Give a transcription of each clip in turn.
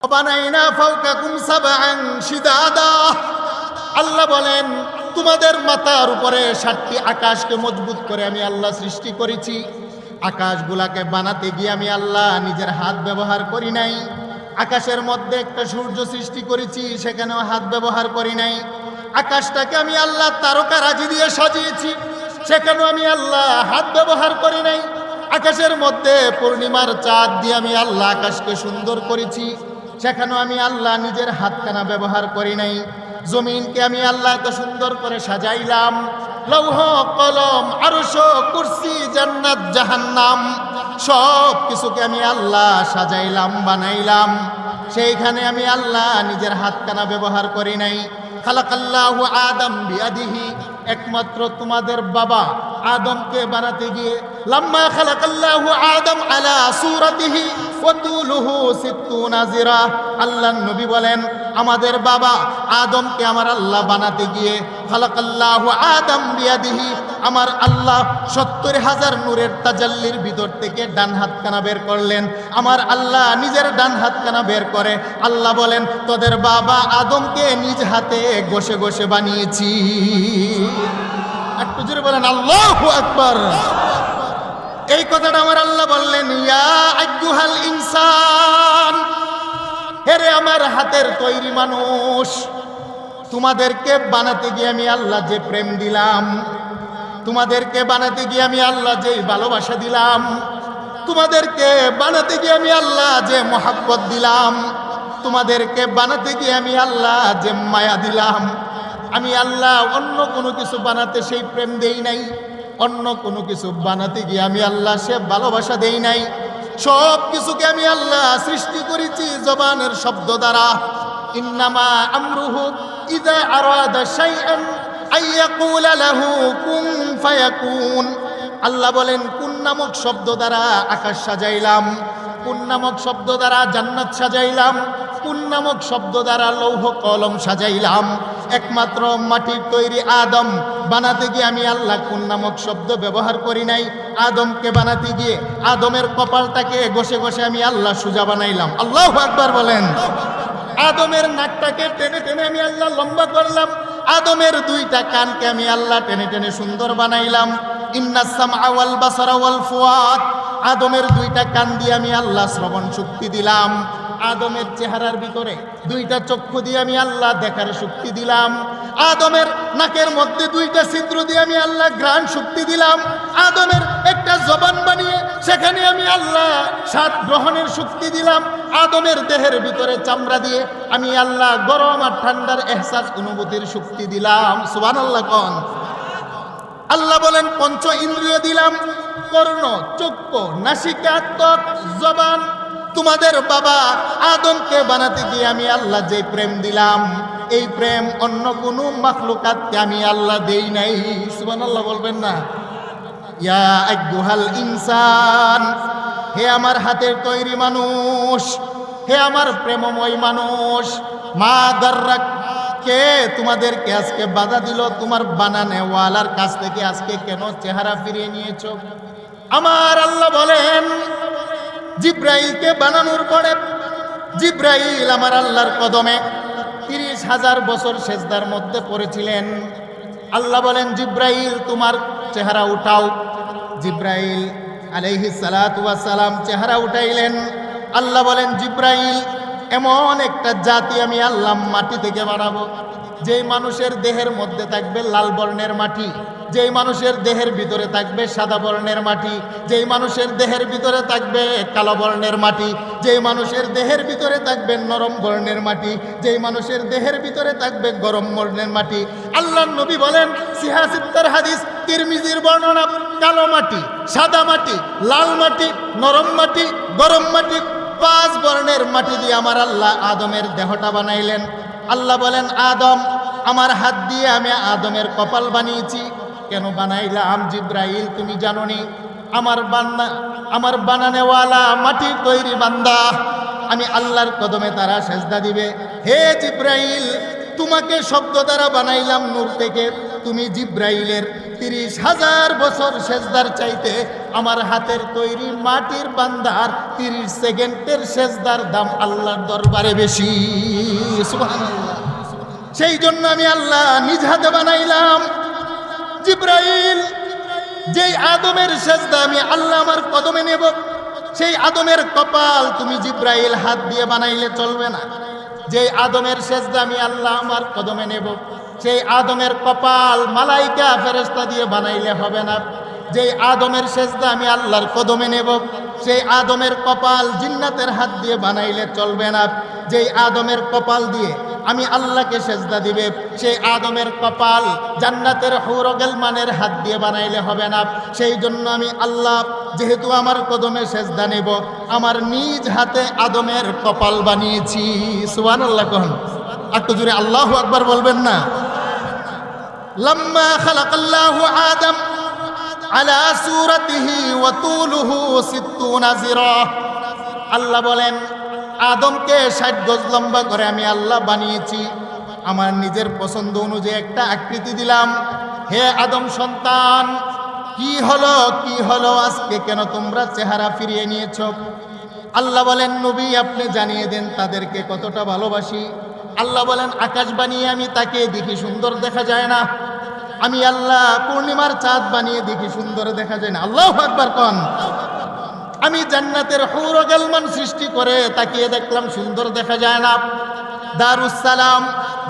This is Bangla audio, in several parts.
বানাইনা ফাওকাকুম সাবআন শিদাদা। আল্লাহ বলেন তোমাদের মাথার উপরে 7টি আকাশকে মজবুত করে আমি আল্লাহ সৃষ্টি করেছি। আকাশগুলাকে বানাতে গিয়ে আমি আল্লাহ নিজের হাত ব্যবহার করি নাই। আকাশের মধ্যে একটা সূর্য সৃষ্টি করেছি, সেখানেও হাত ব্যবহার করি নাই। আকাশটাকে আমি আল্লাহ তারকারাজি দিয়ে সাজিয়েছি, সেখানেও আমি আল্লাহ হাত ব্যবহার করি নাই। আকাশের মধ্যে পূর্ণিমার চাঁদ দিয়ে আমি আল্লাহ আকাশকে সুন্দর করেছি, সেখানেও আমি আল্লাহ নিজের হাতখানা ব্যবহার করি নাই। জমিনকে আমি আল্লাহ এত সুন্দর করে সাজাইলাম, লৌহ কলম আরশ কুরসি জান্নাত জাহান্নাম সব কিছুকে আমি আল্লাহ সাজাইলাম বানাইলাম, সেইখানে আমি আল্লাহ নিজের হাতখানা ব্যবহার করি নাই। খালাকাল্লাহু আদম বিয়াদিহি, একমাত্র তোমাদের বাবা আদমকে বানাতে গিয়ে লাম্মা খালাকাল্লাহু আদম আলা সূরাতিহি ওয়া তুলুহু 60 জিরা। আল্লাহর নবী বলেন আমাদের বাবা আদমকে আমার আল্লাহ বানাতে গিয়ে খালাকাল্লাহু আদম বিয়াদিহি, আমার আল্লাহ 70,000 নূরের তাজাল্লির ভিতর থেকে ডান হাতখানা বের করলেন। আমার আল্লাহ নিজের ডান হাতখানা বের করে আল্লাহ বলেন তোদের বাবা আদমকে নিজ হাতে ঘষে ঘষে বানিয়েছি। একটু জোরে বলেন আল্লাহু আকবার। এই কথাটা আমার আল্লাহ বললেন ইয়া আইয়ুহাল ইনসান, হেরে আমার হাতের তৈরি মানুষ, তোমাদেরকে বানাতে গিয়ে আমি আল্লাহ যে প্রেম দিলাম, তোমাদেরকে বানাতে গিয়ে আমি আল্লাহ যে ভালোবাসা দিলাম, তোমাদেরকে বানাতে গিয়ে আমি আল্লাহ যে মোহাব্বত দিলাম, তোমাদেরকে বানাতে গিয়ে আমি আল্লাহ যে মায়া দিলাম, আমি আল্লাহ অন্য কোনো কিছু বানাতে সেই প্রেম দেই নাই, অন্য কোনো কিছু বানাতে গিয়ে আমি আল্লাহ সে ভালোবাসা দেই নাই। সব কিছুকে আমি আল্লাহ সৃষ্টি করেছি জবানের শব্দ দ্বারা। ইন্নামা আমরুহু ইযা আরাদা শাইআন আইয়াকুলা লাহু কুন ফায়াকুন। আল্লাহ বলেন কুন নামক শব্দ দ্বারা আকাশ সাজাইলাম, কুন নামক শব্দ দ্বারা জান্নাত সাজাইলাম, কুন নামক শব্দ দ্বারা লৌহ কলম সাজাইলাম। একমাত্র মাটির তৈরি আদম বানাতে গিয়ে আমি আল্লাহ কুন নামক শব্দ ব্যবহার করি নাই। আদমকে বানাতে গিয়ে আদমের কপালটাকে ঘষে ঘষে আমি আল্লাহ সোজা বানাইলাম। আল্লাহু আকবার বলেন। আদমের নাকটাকে টেনে টেনে আমি আল্লাহ লম্বা করলাম। আদমের 2টা কানকে আমি আল্লাহ টেনে টেনে সুন্দর বানাইলাম। ইন্নাস সামআ ওয়াল বাসারা ওয়াল ফুয়াদ, আদমের 2টা কান দিয়ে আমি আল্লাহ শ্রবণ শক্তি দিলাম। আদমের চেহারার ভিতরে 2টা চক্ষু দিয়ে আমি আল্লাহ দেখার শক্তি দিলাম। আদমের নাকের মধ্যে 2টা ছিদ্র দিয়ে আমি আল্লাহ ঘ্রাণ শক্তি দিলাম। আদমের একটা জবান বানিয়ে সেখানে আমি আল্লাহ স্বাদ গ্রহণের শক্তি দিলাম। আদমের দেহের ভিতরে চামড়া দিয়ে আমি আল্লাহ গরম আর ঠান্ডার এহসাস অনুভূতির শক্তি দিলাম। সুবহানাল্লাহ কোন। আল্লাহ বলেন পঞ্চ ইন্দ্রিয় দিলাম, কর্ণ, চক্ষু, নাসিকা, ত্বক, জবান। তোমাদের বাবা আদমকে বানাতে গিয়ে আমি আল্লাহ যে প্রেম দিলাম, এই প্রেম অন্য কোনো মাখলুকাতকে আমি আল্লাহ দেই নাই। সুবহানাল্লাহ বলবেন না? ইয়া আইয়ুহাল ইনসান, হে আমার হাতের তৈরি মানুষ, হে আমার প্রেমময় মানুষ, মা দাররাক, কে তোমাদেরকে আজকে বাধা দিল তোমার বানানেওয়ালার কাছ থেকে আজকে কেন চেহারা ফিরিয়ে নিয়েছো? আমার আল্লাহ বলেন জিব্রাইলকে বানানোর পরে জিব্রাইল আমার আল্লাহর কদমে 30,000 বছর সেজদার মধ্যে পড়েছিলেন। আল্লাহ বলেন জিব্রাইল তোমার চেহারা উঠাও। জিব্রাইল আলাইহিস সালাতু ওয়াস সালাম চেহারা উঠাইলেন। আল্লাহ বলেন জিব্রাইল এমন একটা জাতি আমি আল্লাহ মাটি থেকে বানাবো, যেই মানুষের দেহের মধ্যে থাকবে লাল বর্ণের মাটি, যেই মানুষের দেহের ভিতরে থাকবে সাদা বর্ণের মাটি, যেই মানুষের দেহের ভিতরে থাকবে কালো বর্ণের মাটি, যেই মানুষের দেহের ভিতরে থাকবে নরম বর্ণের মাটি, যেই মানুষের দেহের ভিতরে থাকবে গরম বর্ণের মাটি। আল্লাহর নবী বলেন সিহাসিত্তার হাদিস, তিরমিজির বর্ণনা, কালো মাটি, সাদা মাটি, লাল মাটি, নরম মাটি, গরম মাটি, 5 বর্ণের মাটি দিয়ে আমার আল্লাহ আদমের দেহটা বানাইলেন। আল্লাহ বলেন আদম আমার হাত দিয়ে আমি আদমের কপাল বানিয়েছি। কেন বানাইলাম? জিব্রাইল তুমি জানোনি আমার বানানেওয়ালা মাটির তৈরি বান্দা, আমি আল্লাহর কদমে তারা সেজদা দিবে। হে জিব্রাইল তোমাকে শব্দ দ্বারা বানাইলাম নূর থেকে, তুমি জিব্রাইলের 30,000 বছর সেজদার চাইতে আমার হাতের তৈরি মাটির বান্দার 30 সেকেন্ডের সেজদার দাম আল্লাহর দরবারে বেশি। সুবহানাল্লাহ। সেই জন্য আমি আল্লাহ নিজ হাতে বানাইলাম। জিব্রাইল, যেই আদমের সেজদা আমি আল্লাহ আমার কদমে নেব, সেই আদমের কপাল তুমি জিব্রাইল হাত দিয়ে বানাইলে চলবে না। যেই আদমের সেজদা আমি আল্লাহ আমার কদমে নেব, সেই আদমের কপাল মালাইকা ফেরেশতা দিয়ে বানাইলে হবে না। যেই আদমের সেজদা আমি আল্লাহর কদমে নেব, সেই আদমের কপাল জিন্নাতের হাত দিয়ে বানাইলে চলবে না। যেই আদমের কপাল দিয়ে আমি আল্লাহকে সেজদা দিবে, সেই আদমের কপাল জান্নাতের হুরুল মানের হাত দিয়ে বানাইলে হবে না। সেই জন্য আমি আল্লাহ যেহেতু আমার কদমে সেজদা নেব, আমার নিজ হাতে আদমের কপাল বানিয়েছি। সুবহানাল্লাহ। কোন একটু জোরে আল্লাহু আকবার বলবেন না? লাম্মা খালাকাল্লাহু আদম আলা সূরাতিহি ওয়া তুলুহু 60 জিরা। আল্লাহ বলেন আদমকে 60 গজ লম্বা করে আমি আল্লাহ বানিয়েছি। আমার নিজের পছন্দ অনুযায়ী একটা আকৃতি দিলাম। হে আদম সন্তান, কি হলো আজকে কেন তোমরা চেহারা ফিরিয়ে নিয়েছো? আল্লাহ বলেন নবী আপনি জানিয়ে দেন তাদেরকে কতটা ভালোবাসি। আল্লাহ বলেন আকাশ বানিয়ে আমি তাকে দেখি সুন্দর দেখা যায় না। আমি আল্লাহ পূর্ণিমার চাঁদ বানিয়ে দেখি সুন্দর দেখা যায় না। আল্লাহু আকবার কোন। আমি জান্নাতের হুরুল মান সৃষ্টি করে তাকিয়ে দেখলাম সুন্দর দেখা যায় না। দারুস সালাম,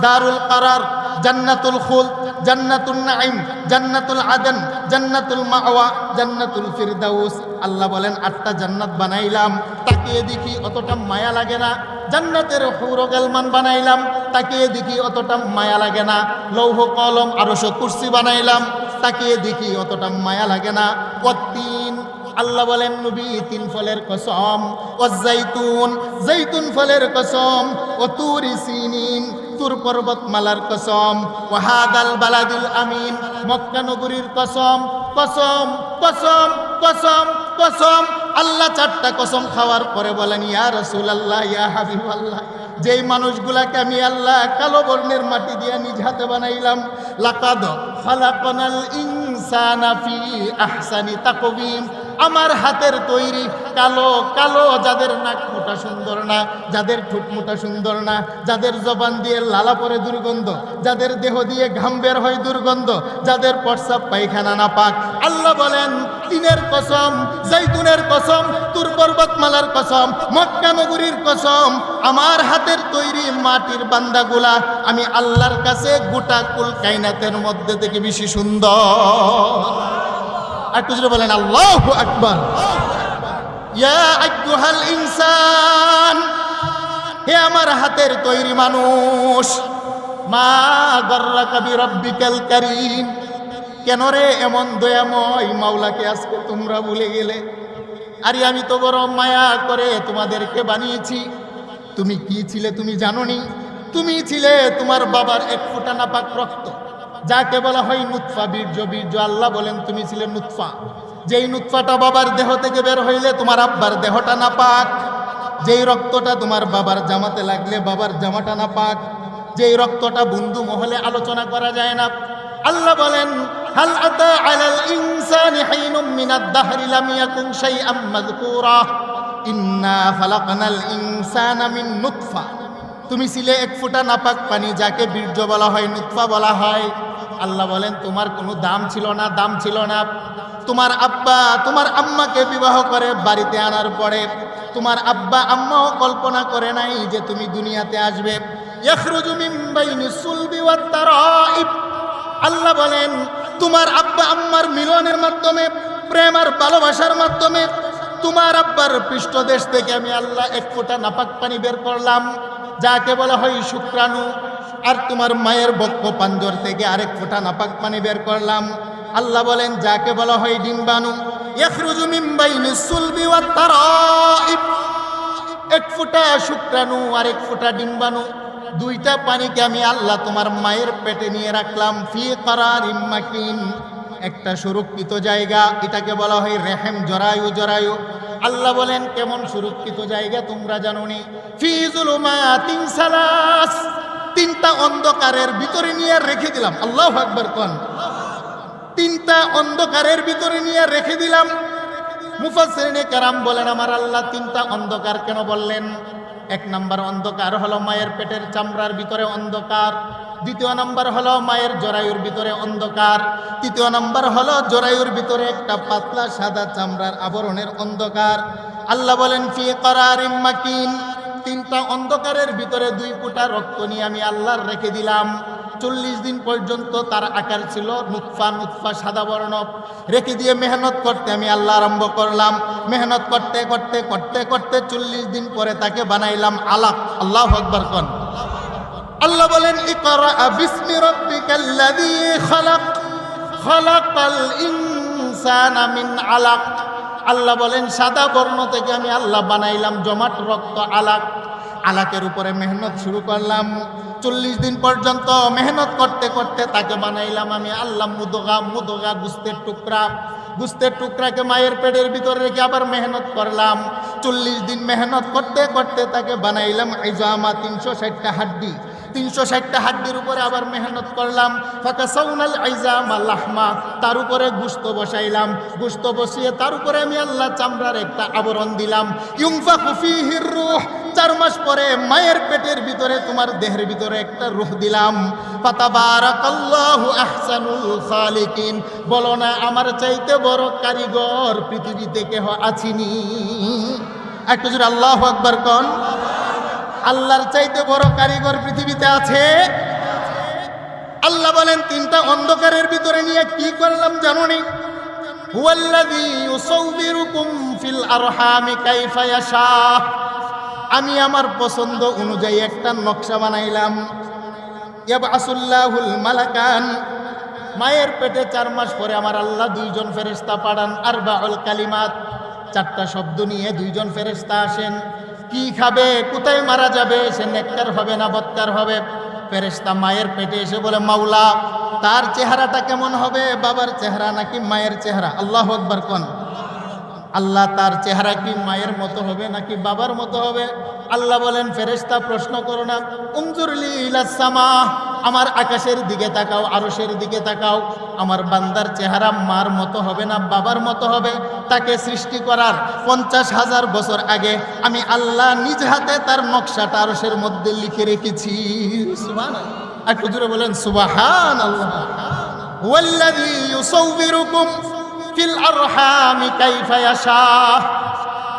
দারুল কারার, জান্নাতুল খুলদ, জান্নাতুল নাঈম, জান্নাতুল আদন, জান্নাতুল মাওয়া, জান্নাতুল ফিরদাউস। আল্লাহ বলেন 8টা জান্নাত বানাইলাম, তাকিয়ে দেখি অতটা মায়া লাগে না। জান্নাতের হুরুল মান বানাইলাম, তাকিয়ে দেখি অতটা মায়া লাগে না। লৌহ কলম আরশ কুরসি বানাইলাম, তাকিয়ে দেখি অতটা মায়া লাগে না। ওয়াত্তিন, আল্লাহ বলেন নবী 3 ফলের কসম, ওয়াজাইতুন, জৈতুন ফলের কসম, ও তুরি সিনিন, তুর পর্বতমালার কসম, ও হাদাল বালাদিল আমিন, মক্কা নগরীর কসম। কসম কসম কসম কসম। আল্লাহ 4টা কসম খাওয়ার পরে বলেন ইয়া রাসূলুল্লাহ, ইয়া হাবিবাল্লাহ, যেই মানুষগুলাকে আমি আল্লাহ কালো বর্ণের মাটি দিয়ে নিজ হাতে বানাইলাম, লাকাদ খালাকনাল ইনসানা ফি আহসানি তাকওয়িম, আমার হাতের তৈরি কালো কালো, যাদের নাক মোটা সুন্দর না, যাদের ঠোঁট মোটা সুন্দর না, যাদের জবান দিয়ে লালা পরে দুর্গন্ধ, যাদের দেহ দিয়ে ঘাম বের হয় দুর্গন্ধ, যাদের প্রস্রাব পায়খানা না পাক। আল্লাহ বলেন তিনের কসম, জৈতুনের কসম, তুর পর্বতমালার কসম, মক্কা নগরীর কসম, আমার হাতের তৈরি মাটির বান্দাগুলা আমি আল্লাহর কাছে গোটা কুল কায়নাতের মধ্যে থেকে বেশি সুন্দর। একটু জোরে বলেন আল্লাহু আকবার। ইয়া আইয়ুহাল ইনসান, হে আমার হাতের তৈরি মানুষ, মা গররাকা বিরাব্বিকাল কারীম, কেন রে এমন দয়াময় মাওলাকে আজকে তোমরা ভুলে গেলে? আরে আমি তো বড় মায়া করে তোমাদেরকে বানিয়েছি। তুমি কি ছিলে তুমি জানোনি? তুমি ছিলে তোমার বাবার 1 ফোঁটা নাপাক রক্ত, যাকে বলা হয় নুতফা, বীর্য। বীর্য আল্লাহ বলেন তুমি ছিলে নুতফা। যেই নুতফাটা বাবার দেহ থেকে বের হইলে তোমার আব্বার দেহটা নাপাক। যেই রক্তটা তোমার বাবার জামাতে লাগলে বাবার জামাটা নাপাক। যেই রক্তটা বন্ধু মহলে আলোচনা করা যায় না। আল্লাহ বলেন হাল আতা আলাল ইনসানি হাইনুম মিনাদ দাহরি লাম ইয়াকুন শাইআম মাযকুরা ইন্না খালাকনাল ইনসানা মিন নুতফা। তুমি ছিলে 1 ফোঁটা নাপাক পানি, যাকে বীর্য বলা হয়, নুতফা বলা হয়। আল্লাহ বলেন তোমার কোনো দাম ছিল না, দাম ছিল না। তোমার আব্বা তোমার আম্মাকে বিবাহ করে বাড়িতে আনার পরে তোমার আব্বা আম্মাও কল্পনা করে নাই যে তুমি দুনিয়াতে আসবে। ইয়াখরুজু মিন বাইনিস সুলবি ওয়াত তারাইব। আল্লাহ বলেন তোমার আব্বা আম্মার মিলনের মাধ্যমে, প্রেম আর ভালোবাসার মাধ্যমে তোমার আব্বার পৃষ্ঠদেশ থেকে আমি আল্লাহ 1 ফোঁটা নাপাক পানি বের করলাম, যাকে বলা হয় শুক্রাণু। আর তোমার মায়ের বক্ষ পাঞ্জর থেকে আরেক ফোঁটা নাপাক পানি বের করলাম, আল্লাহ বলেন যাকে বলা হয় ডিম্বাণু। ইয়াখরুজু মিন বাইনিস সুলবি ওয়াত তারাইব। 1 ফোঁটা শুক্রাণু আর 1 ফোঁটা ডিম্বাণু, 2টা পানিকে আমি আল্লাহ তোমার মায়ের পেটে নিয়ে রাখলাম। ফি কারারিম মাকিন, একটা সুরক্ষিত জায়গা, এটাকে বলা হয় রেহেম, জরায়ু। জরায়ু আল্লাহ বলেন কেমন সুরক্ষিত জায়গা তোমরা জানোনি? ফি যুলুমাতিন সালাস, 3টা অন্ধকারের ভিতরে নিয়ে রেখে দিলাম। আল্লাহু আকবার কোন। 3টা অন্ধকারের ভিতরে নিয়ে রেখে দিলাম। মুফাসসিরিনে কেরাম বলেন আমার আল্লাহ তিনটা অন্ধকার কেন বললেন? এক নাম্বার অন্ধকার হলো মায়ের পেটের চামড়ার ভিতরে অন্ধকার, দ্বিতীয় নাম্বার হলো মায়ের জরায়ুর ভিতরে অন্ধকার, তৃতীয় নাম্বার হলো জরায়ুর ভিতরে একটা পাতলা সাদা চামড়ার আবরণের অন্ধকার। আল্লাহ বলেন ফি করারিম মাকিন, তিনটা অন্ধকারের ভিতরে 2 ফোঁটা রক্ত নিয়ে আমি আল্লাহ রেখে দিলাম। 40 দিন পর্যন্ত তার আকার ছিল নুতফা সাদা বর্ণ। রেখে দিয়ে মেহনত করতে আমি আল্লাহ আরম্ভ করলাম। মেহনত করতে করতে করতে করতে 40 দিন পরে তাকে বানাইলাম আলাক। আল্লাহু আকবার কোন। আল্লাহ বলেন ইকরা বিসমি রাব্বিকাল্লাযী খালাক, খালাকাল ইনসানা মিন আলাক। আল্লাহ বলেন সাদা বর্ণ থেকে আমি আল্লাহ বানাইলাম জমাট রক্ত আলাক। আলাকের উপরে মেহনত শুরু করলাম। 40 দিন পর্যন্ত মেহনত করতে করতে তাকে বানাইলাম আমি আল্লাহ মুদগা গুস্তের টুকরা। গুস্তের টুকরাকে মায়ের পেটের ভিতরে রেখে আবার মেহনত করলাম। 40 দিন মেহনত করতে করতে তাকে বানাইলাম ইজামা, 360টা হাড্ডি। 360টা হাড্ডির উপরে আবার মেহনত করলাম। ফাকাসাউনাল ইজামা লাহমা, তার উপরে গোশত বসাইলাম। গোশত বসিয়ে তার উপরে আমি আল্লাহ চামড়ার একটা আবরণ দিলাম। ইউনফাখু ফীহির রূহ, 4 মাস পরে মায়ের পেটের ভিতরে তোমার দেহের ভিতরে একটা রূহ দিলাম। ফাতাবারাকাল্লাহু আহসানুল খালিকিন, বলো না আমার চাইতে বড় কারিগর পৃথিবীতে কেহ আছিনি? একটু জোরে আল্লাহু আকবার কোন। আল্লাহর চাইতে বড় কারিগর পৃথিবীতে আছে? আল্লাহ বলেন তিনটা অন্ধকারের ভিতরে নিয়ে কি করলাম জানোনি? হুয়াল্লাযী ইউসাউবিরুকুম ফিল আরহামি কাইফা ইয়াশা, আমি আমার পছন্দ অনুযায়ী একটা নকশা বানাইলাম। ইয়াবআসুল্লাহুল মালাকান, মায়ের পেটে 4 মাস পরে আমার আল্লাহ 2 জন ফেরেশতা পাঠান। আরবাউল কালিমাত, 4টা শব্দ নিয়ে 2 জন ফেরেশতা আসেন। কি খাবে, কোথায় মারা যাবে, সে নেককার হবে না বদকার হবে? ফেরেশতা মায়ের পেটে এসে বলে মাওলা তার চেহারাটা কেমন হবে, বাবার চেহারা নাকি মায়ের চেহারা? আল্লাহু আকবার কোন। আল্লাহ তার চেহারা কি মায়ের মতো হবে নাকি বাবার মতো হবে? আল্লাহ বলেন ফেরেশতা প্রশ্ন করো না, উনজুরলি ইলাস সামা, আমার আকাশের দিকে তাকাও, আরশের দিকে তাকাও। আমার বান্দার চেহারা মার মতো হবে না বাবার মতো হবে? তাকে সৃষ্টি করার 50,000 বছর আগে আমি আল্লাহ নিজ হাতে তার নকশাটা আরশের মধ্যে লিখে রেখেছি। সুবহানাল্লাহ, একটু জোরে বলেন সুবহানাল্লাহ। ওয়াল্লাযী ইউসাউবিরুকুম ফিল আরহামি কাইফা ইয়াশা,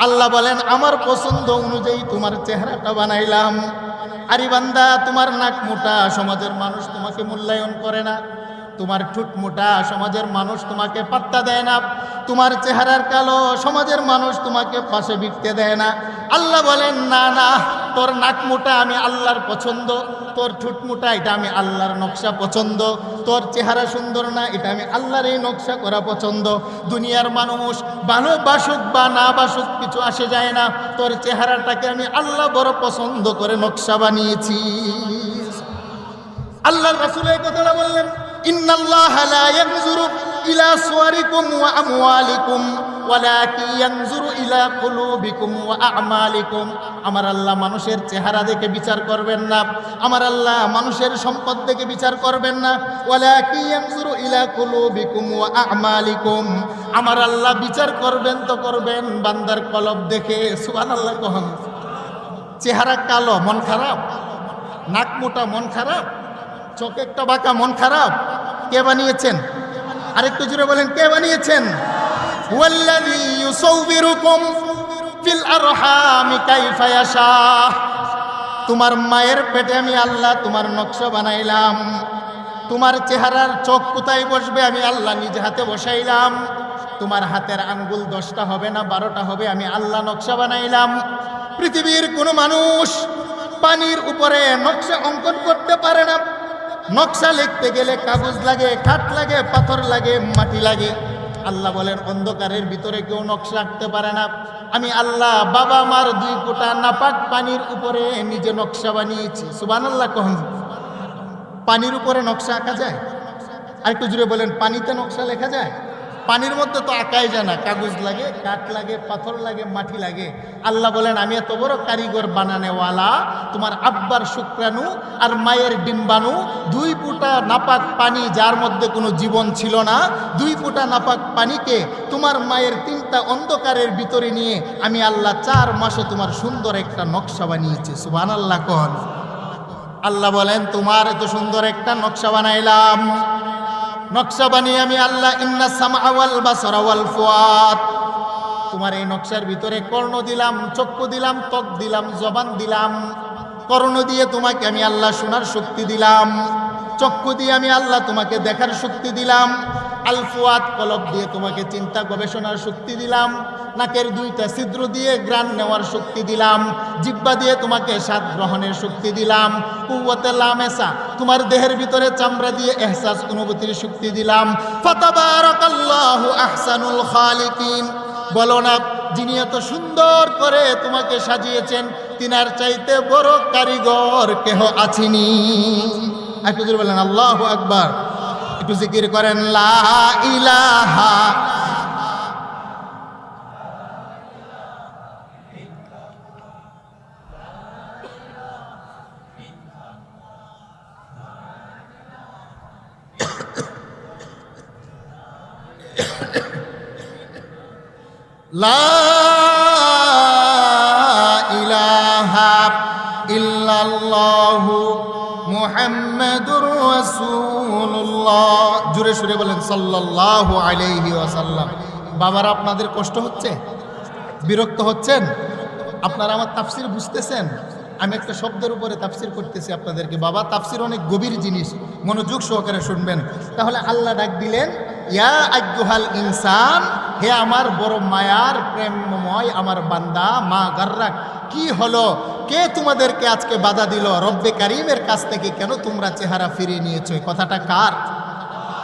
আল্লাহ বলেন আমার পছন্দ অনুযায়ী তোমার চেহারাটা বানাইলাম। আরে বান্দা তোমার নাক মোটা, সমাজের মানুষ তোমাকে মূল্যায়ন করে না। তোমার ঠোঁট মোটা, সমাজের মানুষ তোমাকে পাত্তা দেয় না। তোমার চেহারার কালো, সমাজের মানুষ তোমাকে পাশে বিকতে দেয় না। আল্লাহ বলেন না না, তোর নাক মোটা আমি আল্লাহর পছন্দ, তোর ঠোঁট মোটা এটা আমি আল্লাহর নকশা পছন্দ, তোর চেহারা সুন্দর না এটা আমি আল্লাহর এই নকশা করা পছন্দ। দুনিয়ার মানুষ ভালোবাসুক বা না বাসুক কিছু আসে যায় না, তোর চেহারাটাকে আমি আল্লাহ বড় পছন্দ করে নকশা বানিয়েছি। আল্লাহর রাসূল এই কথাটা বললেন, ইন্নাল্লাহা লা ইয়ানজুরু ইলা সুওয়ারিকুম ওয়া আমওয়ালিকুম ওয়ালাকিন ইয়ানজুরু ইলা কুলুবিকুম ওয়া আ'মালিকুম। আমার আল্লাহ মানুষের চেহারা দেখে বিচার করবেন না, আমার আল্লাহ মানুষের সম্পদ দেখে বিচার করবেন না। ওয়ালাকিন ইয়ানজুরু ইলা কুলুবিকুম ওয়া আ'মালিকুম, আমার আল্লাহ বিচার করবেন তো করবেন বান্দার কলব দেখে। সুবহানাল্লাহ কহন। চেহারা কালো মন খারাপ, নাক মোটা মন খারাপ, চোখ একটা বাঁকা মন খারাপ, কে বানিয়েছেন? আরেকটু জোরে বলেন কে বানিয়েছেন? ওয়াল্লাযী ইউসাউবিরুকুম ফিল আরহামি কাইফা ইয়াশা, তোমার মায়ের পেটে আমি আল্লাহ তোমার নকশা বানাইলাম। তোমার চেহারার চোখ কোথায় বসবে আমি আল্লাহ নিজ হাতে বসাইলাম। তোমার হাতের আঙ্গুল 10টা হবে না 12টা হবে আমি আল্লাহ নকশা বানাইলাম। পৃথিবীর কোনো মানুষ পানির উপরে নকশা অঙ্কন করতে পারে না। নকশা লিখতে গেলে কাগজ লাগে, কাঠ লাগে, পাথর লাগে, মাটি লাগে। আল্লাহ বলেন অন্ধকারের ভিতরে কেউ নকশা আঁকতে পারে না। আমি আল্লাহ বাবা মার 2 ফোঁটা নাপাক পানির উপরে নিজে নকশা বানিয়েছি। সুবহানাল্লাহ কহন। পানির উপরে নকশা আঁকা যায়? আরেকটু জুড়ে বলেন পানিতে নকশা লেখা যায়? পানির মধ্যে তো আঁকাই যায় না, কাগজ লাগে, কাঠ লাগে, পাথর লাগে, মাটি লাগে। আল্লাহ বলেন আমি এত বড় কারিগর বানানেওয়ালা, তোমার আব্বার শুক্রাণু আর মায়ের ডিম্বাণু, 2 ফুটা নাপাক পানি যার মধ্যে কোনো জীবন ছিল না, 2 ফুটা নাপাক পানিকে তোমার মায়ের 3টা অন্ধকারের ভিতরে নিয়ে আমি আল্লাহ 4 মাসে তোমার সুন্দর একটা নকশা বানিয়েছি। সুবহানাল্লাহ কোন। আল্লাহ বলেন তোমার এত সুন্দর একটা নকশা বানাইলাম, নকশা বানিয়ে আমি আল্লাহ ইন্না সামআ ওয়াল বাসারা ওয়াল ফুয়াদ, তোমার এই নকশার ভিতরে কর্ণ দিলাম, চক্ষু দিলাম, ত্বক দিলাম, জবান দিলাম। কর্ণ দিয়ে তোমাকে আমি আল্লাহ শোনার শক্তি দিলাম, চক্ষু দিয়ে আমি আল্লাহ তোমাকে দেখার শক্তি দিলাম, আল ফুয়াদ কলব দিয়ে তোমাকে চিন্তা গবেষণার শক্তি দিলাম, নাকের 2টা ছিদ্র দিয়ে ঘ্রাণ নেওয়ার শক্তি দিলাম, জিহ্বা দিয়ে তোমাকে স্বাদ গ্রহণের শক্তি দিলাম, কুওয়াতে লামেসা তোমার দেহের ভিতরে চামড়া দিয়ে এহসাস অনুভূতির শক্তি দিলাম। ফাতাবারাকাল্লাহু আহসানুল খালিকিন, বলো না যিনি এত সুন্দর করে তোমাকে সাজিয়েছেন তিনার চাইতে বড় কারিগর কেহ আছেনি? একটু জোরে বলেন আল্লাহু আকবার, একটু জিকির করেন লা ইলাহা। লা ইলাহা ইল্লাল্লাহু মুহাম্মাদুর রাসূলুল্লাহ। জোরে সুরে বলেন সাল্লাল্লাহু আলাইহি ওয়াসাল্লাম। বাবারা আপনাদের কষ্ট হচ্ছে, বিরক্ত হচ্ছেন? আপনারা আমার তাফসির বুঝতেছেন? আমি একটা শব্দের উপরে তাফসির করতেছি আপনাদেরকে। বাবা তাফসির অনেক গভীর জিনিস, মনোযোগ সহকারে শুনবেন। তাহলে আল্লাহ ডাক দিলেন ইয়া আইয়ুহাল ইনসান, হে আমার বড় মায়ার প্রেমময় আমার বান্দা, মা গাররাক, কি হলো, কে তোমাদেরকে আজকে বাধা দিল? রব্বে কারিমের কাছ থেকে কেন তোমরা চেহারা ফিরিয়ে নিয়েছো? এই কথাটা কার?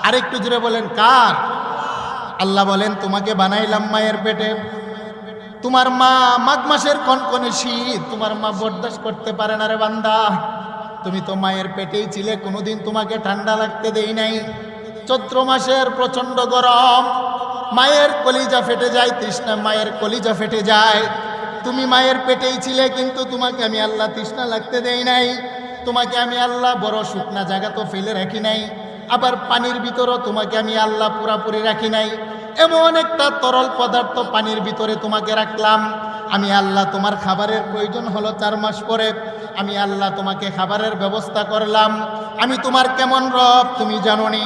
আরেকটু জোরে বলেন কার? আল্লাহ বলেন তোমাকে বানাইলাম মায়ের পেটে, তোমার মা মাঘ মাসের কনকনে শীত তোমার মা বরদাস্ত করতে পারে না রে বান্দা। তুমি তো মায়ের পেটেই ছিলে, কোনোদিন তোমাকে ঠান্ডা লাগতে দেই নাই। চৈত্র মাসের প্রচণ্ড গরম, মায়ের কলিজা ফেটে যায়, তৃষ্ণা মায়ের কলিজা ফেটে যায়। তুমি মায়ের পেটেই ছিলে, কিন্তু তোমাকে আমি আল্লাহ তৃষ্ণা লাগতে দেই নাই। তোমাকে আমি আল্লাহ বড় শুকনা জায়গা তো ফেলে রাখি নাই, আবার পানির ভিতরও তোমাকে আমি আল্লাহ পুরাপুরি রাখি নাই। এমন একটা তরল পদার্থ পানির ভিতরে তোমাকে রাখলাম। আমি আল্লাহ তোমার খাবারের প্রয়োজন হলো 4 মাস পরে, আমি আল্লাহ তোমাকে খাবারের ব্যবস্থা করলাম। আমি তোমার কেমন রব তুমি জানো নি?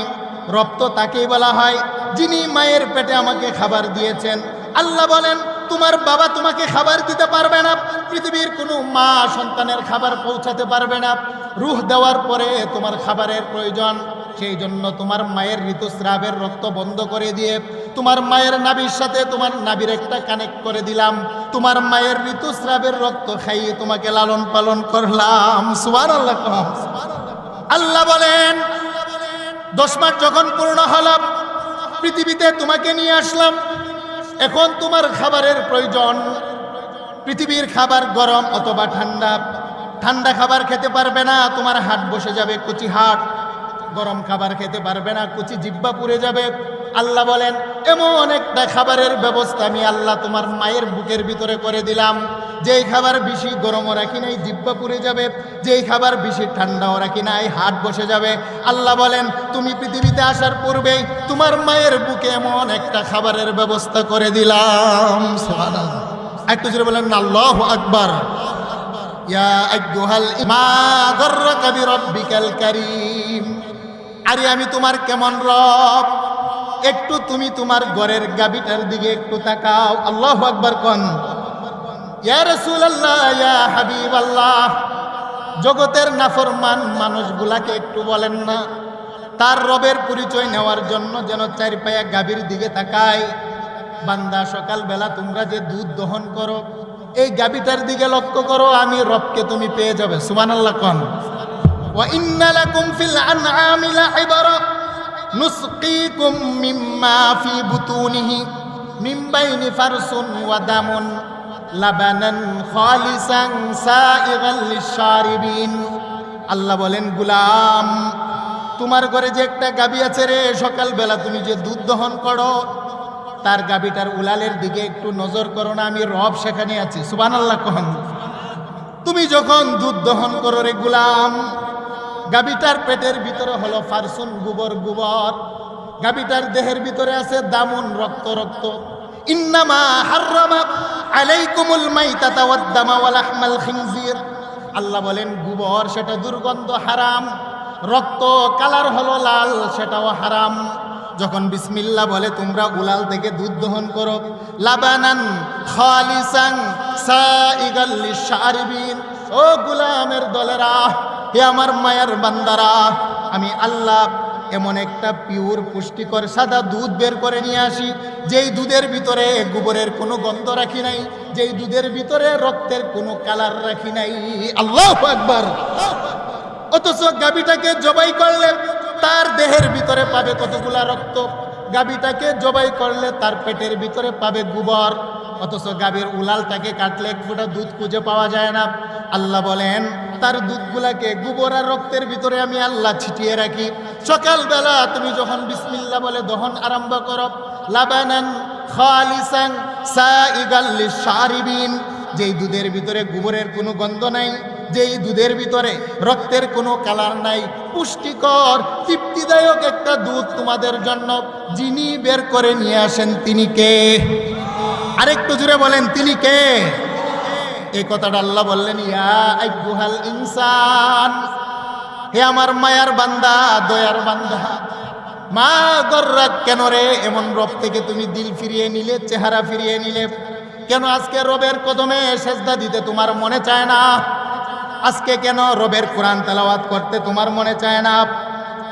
রব তো তাকেই বলা হয় যিনি মায়ের পেটে আমাকে খাবার দিয়েছেন। আল্লাহ বলেন তোমার বাবা তোমাকে খাবার দিতে পারবে না, পৃথিবীর কোনো মা সন্তানের খাবার পৌঁছাতে পারবে না। রূহ দেওয়ার পরে তোমার খাবারের প্রয়োজন, সেই জন্য তোমার মায়ের ঋতুস্রাবের রক্ত বন্ধ করে দিয়ে তোমার মায়ের নাভির সাথে তোমার নাভির একটা কানেক্ট করে দিলাম। তোমার মায়ের ঋতুস্রাবের রক্ত খাইয়ে তোমাকে লালন পালন করলাম। সুবহানাল্লাহ। আল্লাহ বলেন 10 মাস যখন পূর্ণ হলো, পৃথিবীতে তোমাকে নিয়ে আসলাম। এখন তোমার খাবারের প্রয়োজন। পৃথিবীর খাবার গরম অথবা ঠান্ডা, ঠান্ডা খাবার খেতে পারবে না, তোমার হাট বসে যাবে কচি হাট। গরম খাবার খেতে পারবে না, কচি জিহ্বা পুড়ে যাবে। আল্লাহ বলেন এমন একটা খাবারের ব্যবস্থা আমি আল্লাহ তোমার মায়ের বুকের ভিতরে করে দিলাম, যেই খাবার বেশি গরমও রাখি নাই, জিহ্বা পুড়ে যাবে। যেই খাবার বেশি ঠান্ডাও রাখি নাই, হাট বসে যাবে। আল্লাহ বলেন তুমি পৃথিবীতে আসার পূর্বেই তোমার মায়ের বুকে এমন একটা খাবারের ব্যবস্থা করে দিলাম। সুবহানাল্লাহ। একটু জোরে বলেন আল্লাহু আকবার। ইয়া আইয়ুহাল মা গাররাকা বিরাব্বিকাল কারীম, আরে আমি তোমার কেমন রব, একটু তুমি তোমার ঘরের গাবিটার দিকে একটু তাকাও। আল্লাহু আকবার কোন। ইয়া রাসূলুল্লাহ, ইয়া হাবিবাল্লাহ, জগতের নাফরমান মানুষগুলাকে একটু বলেন না তার রবের পরিচয় নেওয়ার জন্য যেন 4 পায়া গাভীর দিকে তাকায়। বান্দা সকালবেলা তোমরা যে দুধ দহন করো, এই গাভীটার দিকে লক্ষ্য করো, আমি রবকে তুমি পেয়ে যাবে। সুবহানাল্লাহ কোন। ওয়া ইন্না লাকুম ফিল আনআমি লাইবরা নুসকিকুম মিম্মা ফি বুতুনিহি মিন বাইনি ফারসুন ওয়া দামুন লাবানান খালিসান সাইগাল লিশারিবিন। আল্লাহ বলেন গোলাম, তোমার ঘরে যে একটা গাভী আছে রে, সকালবেলা তুমি যে দুধ দহন করো, তার গাভীটার উলালের দিকে একটু নজর করো না, আমি রব সেখানে আছি। সুবহানাল্লাহ কহন। তুমি যখন দুধ দহন করো রে গুলাম, গাভীটার পেটের ভিতরে হলো ফারসুন, গোবর গোবর, গাভীটার দেহের ভিতরে আছে দামুন, রক্ত রক্ত। ইন্নামা হাররামা আলাইকুমুল মাইতাতা ওয়াদ দামা ওয়া লাহমাল খিনজির, আল্লাহ বলেন গোবর সেটা দুর্গন্ধ হারাম, রক্ত কালার হলো লাল সেটাও হারাম। যখন বিসমিল্লাহ বলে তোমরা উলাল থেকে দুধ দহন করো, লাবানান খালিসান সাইগাল লিশারিবিন, ও গোলামের দলেরা, হে আমার মায়ের বান্দারা, আমি আল্লাহ এমন একটা পিওর পুষ্টিকর সাদা দুধ বের করে নিয়ে আসি, যেই দুধের ভিতরে গোবরের কোনো গন্ধ রাখি নাই, যেই দুধের ভিতরে রক্তের কোনো কালার রাখি নাই। আল্লাহু আকবার। অথচ গাভীটাকে জবাই করলে তার দেহের ভিতরে পাবে কতগুলা রক্ত, গাভীটাকে জবাই করলে তার পেটের ভিতরে পাবে গোবর। অথচ গাভীর উলালটাকে কাটলে এক ফোঁটা দুধ খুঁজে পাওয়া যায় না। আল্লাহ বলেন তার দুধগুলাকে গোবর আর রক্তের ভিতরে আমি আল্লাহ ছিটিয়ে রাখি। সকালবেলা তুমি যখন বিসমিল্লাহ বলে দহন আরম্ভ করো, লাবানান খালিসান সাইগাল লিশারিবিন, যেই দুধের ভিতরে গোবরের কোনো গন্ধ নাই, যেই দুধের ভিতরে রক্তের কোনো কালার নাই, পুষ্টিকর তৃপ্তিদায়ক একটা দুধ তোমাদের জন্য যিনি বের করে নিয়ে আসেন তিনি কে? আরেকটু জুড়ে বলেন তিনি কে? এই কথাটা আল্লাহ বললেন, ইয়া আইয়ুহাল ইনসান, হে আমার মায়ার বান্দা, দয়ার বান্দা, মা গর্রাক, কেন রে এমন রব থেকে তুমি দিল ফিরিয়ে নিলে, চেহারা ফিরিয়ে নিলে? কেন আজকে রবের কদমে সেজদা দিতে তোমার মনে চায় না? আজকে কেন রবের কোরআন তেলাওয়াত করতে তোমার মনে চায় না?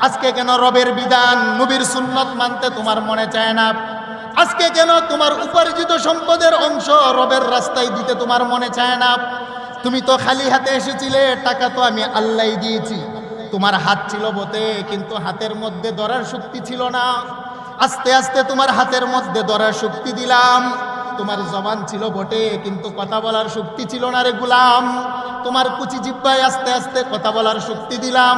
আজকে কেন রবের বিধান নবীর সুন্নত মানতে তোমার মনে চায় না? আজকে কেন তোমার উপার্জিত সম্পদের অংশ রবের রাস্তায় দিতে তোমার মনে চায় না? তুমি তো খালি হাতে এসেছিলে, টাকা তো আমি আল্লাহই দিয়েছি। তোমার হাত ছিল বটে, কিন্তু হাতের মধ্যে ধরার শক্তি ছিল না। আস্তে আস্তে তোমার হাতের মধ্যে ধরার শক্তি দিলাম। তোমার জবান ছিল বটে, কিন্তু কথা বলার শক্তি ছিল না রে গুলাম। তোমার কুচি জিহ্বায় আস্তে আস্তে কথা বলার শক্তি দিলাম।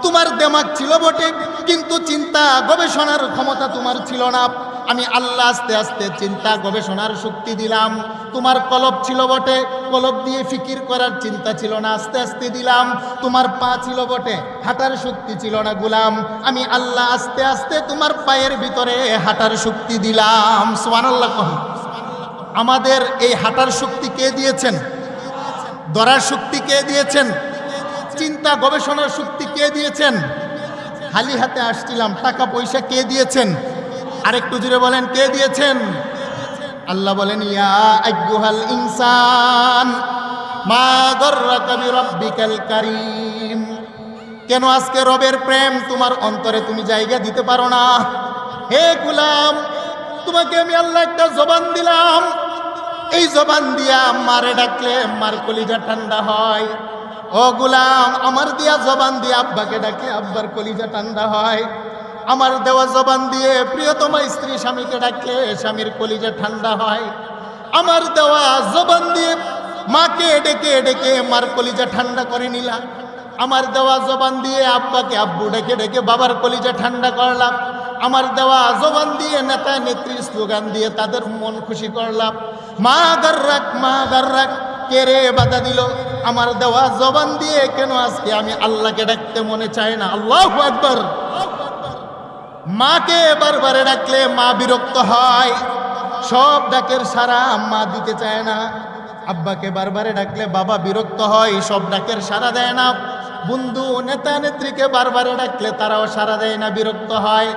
তোমার দেমাগ ছিল বটে, কিন্তু চিন্তা গবেষণার ক্ষমতা তোমার ছিল না। আমি আল্লাহ আস্তে আস্তে চিন্তা গবেষণার শক্তি দিলাম। তোমার কলব ছিল বটে, কলব দিয়ে ফিকির করার চিন্তা ছিল না, আস্তে আস্তে দিলাম। তোমার পা ছিল বটে, হাঁটার শক্তি ছিল না গুলাম, আমি আল্লাহ আস্তে আস্তে তোমার পায়ের ভিতরে হাঁটার শক্তি দিলাম। সুবহানাল্লাহ কহন। আমাদের এই হাঁটার শক্তি কে দিয়েছেন? ধরার শক্তি কে দিয়েছেন? চিন্তা গবেষণার শক্তি কে দিয়েছেন? খালি হাতে আসছিলাম, টাকা পয়সা কে দিয়েছেন? আরেকটু জুড়ে বলেন কে দিয়েছেন? আল্লাহ বলেন, ইয়া আইয়ুহাল ইনসান মা গর্রাকা বিরাব্বিকাল কারীম, কেন আজকে রবের প্রেম তোমার অন্তরে তুমি জায়গা দিতে পারো না? হে গোলাম, তোমাকে আমি আল্লাহ একটা জবান দিলাম, এই জবান দিয়া মারে ডাকলে মার কলিজা ঠান্ডা হয়। ও গোলাম, আমার দিয়া জবান দিয়ে আব্বাকে ডাকলে আব্বার কলিজা ঠান্ডা হয়। আমার দেওয়া জবান দিয়ে প্রিয়তমা স্ত্রী স্বামীকে ডাকলে স্বামীর কলিজা ঠান্ডা হয়। আমার দেওয়া জবান দিয়ে মাকে ডেকে ডেকে মার কলিজা ঠান্ডা করে নিলাম। আমার দেওয়া জবান দিয়ে আব্বাকে আব্বু ডেকে ডেকে বাবার কলিজা ঠান্ডা করলাম। আমার দেওয়া জবান দিয়ে নেতা নেত্রী স্লোগান দিয়ে তাদের মন খুশি করলাম। মা গর্রাক, মা গর্রাক, কে রে বাধা দিল? আমার দেওয়া জবান দিয়ে কেন আজকে আমি আল্লাহকে ডাকতে মনে চায় না? আল্লাহু আকবার। মাকে বারবারে ডাকলে মা বিরক্ত হয়, সব ডাকের সারা মা দিতে চায় না। আব্বাকে বারবারে ডাকলে বাবা বিরক্ত হয়, সব ডাকের সারা দেয় না। বন্ধু নেতা নেত্রীকে বারবারে ডাকলে তারাও সারা দেয় না, বিরক্ত হয়।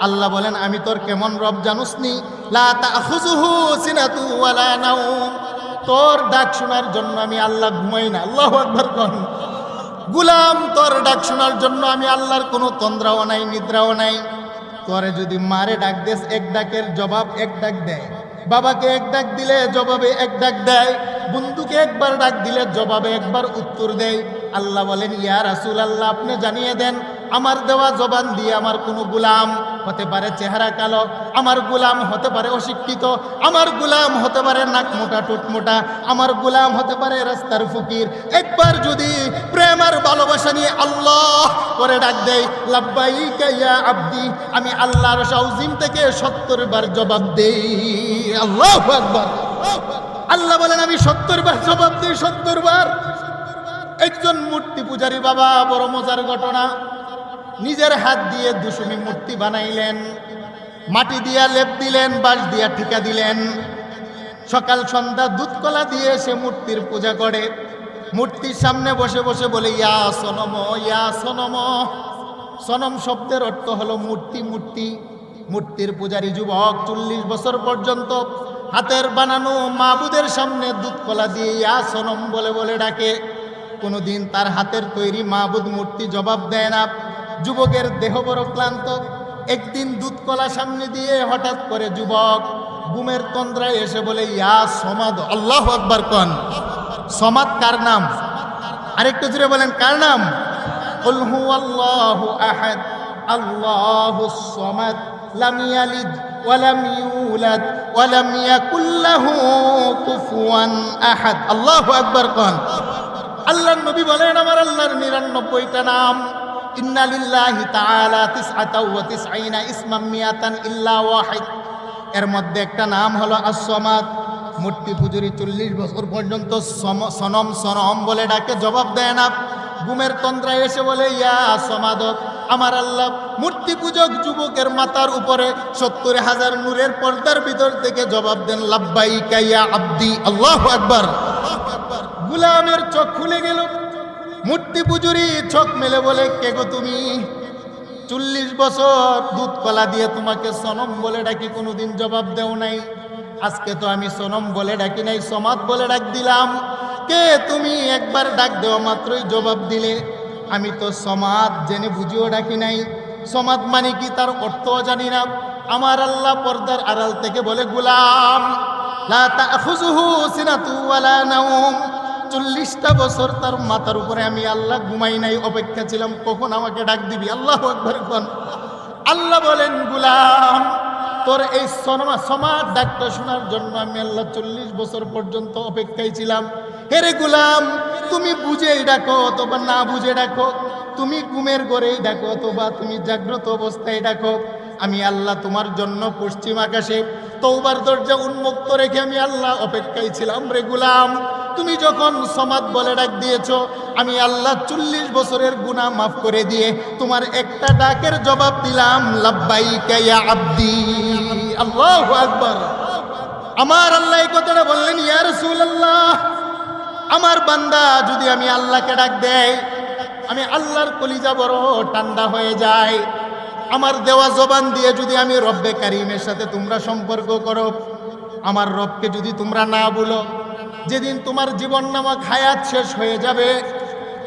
আল্লাহ বলেন, আমি তোর কেমন রব জানুসনি? লা তাখুযুহু সিনাতু ওয়ালা নাওম, তোর ডাক শোনার জন্য আমি আল্লাহ ঘুমাই না। আল্লাহু আকবার কোন গোলাম, তোর ডাক শোনার জন্য আমি আল্লাহর কোনো তন্দ্রাও নাই, নিদ্রাও নাই। তোরে যদি মারে ডাক দেস, এক ডাকের জবাব এক ডাক দেয়। বাবাকে এক ডাক দিলে জবাবে এক ডাক দেয়। বন্ধুকে একবার ডাক দিলে জবাবে একবার উত্তর দেয়। আল্লাহ বলেন, ইয়া রাসূলুল্লাহ, আপনি জানিয়ে দেন, আমার দেওয়া জবান দিয়ে আমার কোনো গোলাম হতে পারে চেহারা কালো, আমার গোলাম হতে পারে অশিক্ষিত, আমার গোলাম হতে পারে নাক মোটা টুট মোটা, আমার গোলাম হতে পারে রাস্তার ফকির। একবার যদি প্রেম আর ভালোবাসা ভালোবাসা নিয়ে আল্লাহ করে ডাক দেয়, লাব্বাইকা ইয়া আব্দি, আমি আল্লাহর শাউজিম থেকে 70 বার জবাব দেই। আল্লাহু আকবার। আল্লাহ বলেন আমি 70 বার জবাব দিই, 70 বার। একজন মূর্তি পূজারী বাবা, বড় মজার ঘটনা, নিজের হাত দিয়ে দুশুমি মূর্তি বানাইলেন, মাটি দিয়া লেপ দিলেন, বাঁশ দিয়া ঠিকা দিলেন, সকাল সন্ধ্যা দুধ কলা দিয়ে সে মূর্তির পূজা করে। মূর্তির সামনে বসে বসে বলে ইয়া সনম, ইয়া সনম। সনম শব্দের অর্থ হলো মূর্তি, মূর্তি। মূর্তির পূজারী যুবক 40 বছর পর্যন্ত হাতের বানানো মাবুদের সামনে দুধ কলা দিয়ে ইয়া সনম বলে বলে ডাকে। কোনোদিন তার হাতের তৈরি মাবুদ মূর্তি জবাব দেয় না। যুবকের দেহ বড় ক্লান্ত। একদিন দুধ কলা সামনে দিয়ে হঠাৎ করে যুবক ঘুমের তন্দ্রায় এসে বলে ইয়া সমাদ। আল্লাহু আকবার কোন। সমাদ কার নাম? আরেকটু জোরে বলেন কার নাম? কুল হুয়াল্লাহু আহাদ আল্লাহুস সামাদ লাম ইয়ালিদ ওয়া লাম ইউলাদ ওয়া লাম ইয়াকুল লাহু কুফুয়ান আহাদ। আল্লাহু আকবার কোন। আল্লাহর নবী বলেন আমার আল্লাহর 99টা নাম। ইন্না লিল্লাহি তাআলা 99 ইসমান মিয়াতান ইল্লা ওয়াহিদ। এর মধ্যে একটা নাম হলো আস-সামাদ। মূর্তি পূজারী 40 বছর পর্যন্ত সনম সনম বলে ডাকে, জবাব দেয় না। ঘুমের তন্দ্রায় এসে বলে ইয়া সমাদ। আমার আল্লাহ মূর্তি পূজক যুবকের মাথার উপরে 70,000 নূরের পর্দার ভিতর থেকে জবাব দেন লাব্বাইকা ইয়া আব্দি। আল্লাহু আকবার। গোলামের চোখ খুলে গেল। মূর্তি পূজারী চোখ মেলে বলে কে গো তুমি? 40 বছর দুধ কলা দিয়ে তোমাকে সনম বলে ডাকি, কোনোদিন জবাব দেও নাই। আজকে তো আমি সনম বলে ডাকি নাই, সমাদ বলে ডাক দিলাম। কে তুমি? একবার ডাক দেওয়া মাত্রই জবাব দিলে। আমি তো সমাদ জেনে বুঝিও ডাকি নাই। সমাদ মানে কি তার অর্থও জানি না। আমার আল্লাহ পর্দার আড়াল থেকে বলে গোলাম লা তাখুযুহু সিনাতু ওয়ালা নাওম। 40টা বছর তার মাথার উপরে আমি আল্লাহ ঘুমাই নাই, অপেক্ষা ছিলাম কখন আমাকে ডাক দিবি। আল্লাহু আকবার কোন। আল্লাহ বলেন গোলাম তোর এই সমাদ ডাকটা শোনার জন্য আমি আল্লাহ 40 বছর পর্যন্ত অপেক্ষায় ছিলাম। হেরে গোলাম তুমি বুঝেই ডাকো অথবা না বুঝে ডাকো, তুমি ঘুমের ঘরেই ডাকো অথবা তুমি জাগ্রত অবস্থায় ডাকো, আমি আল্লাহ তোমার জন্য পশ্চিম আকাশে তওবার দরজা উন্মুক্ত রেখে আমি আল্লাহ অপেক্ষায় ছিলাম। রে গোলাম তুমি যখন সমাদ বলে ডাক দিয়েছ, আমি আল্লাহ 40 বছরের গুনাহ মাফ করে দিয়ে তোমার একটা ডাকের জবাব দিলাম লাব্বাইকা ইয়া আব্দি। আল্লাহু আকবার। আমার আল্লাহ এই কথাটা বললেন ইয়া রাসূলুল্লাহ, আমার বান্দা যদি আমি আল্লাহকে ডাক দেয়, আমি আল্লাহর কলিজা বড় ঠান্ডা হয়ে যায়। আমার দেওয়া জবান দিয়ে যদি আমি রব্বে কারিমের সাথে তোমরা সম্পর্ক করো, আমার রবকে যদি তোমরা না বলো, যেদিন তোমার জীবন নামক হায়াত শেষ হয়ে যাবে,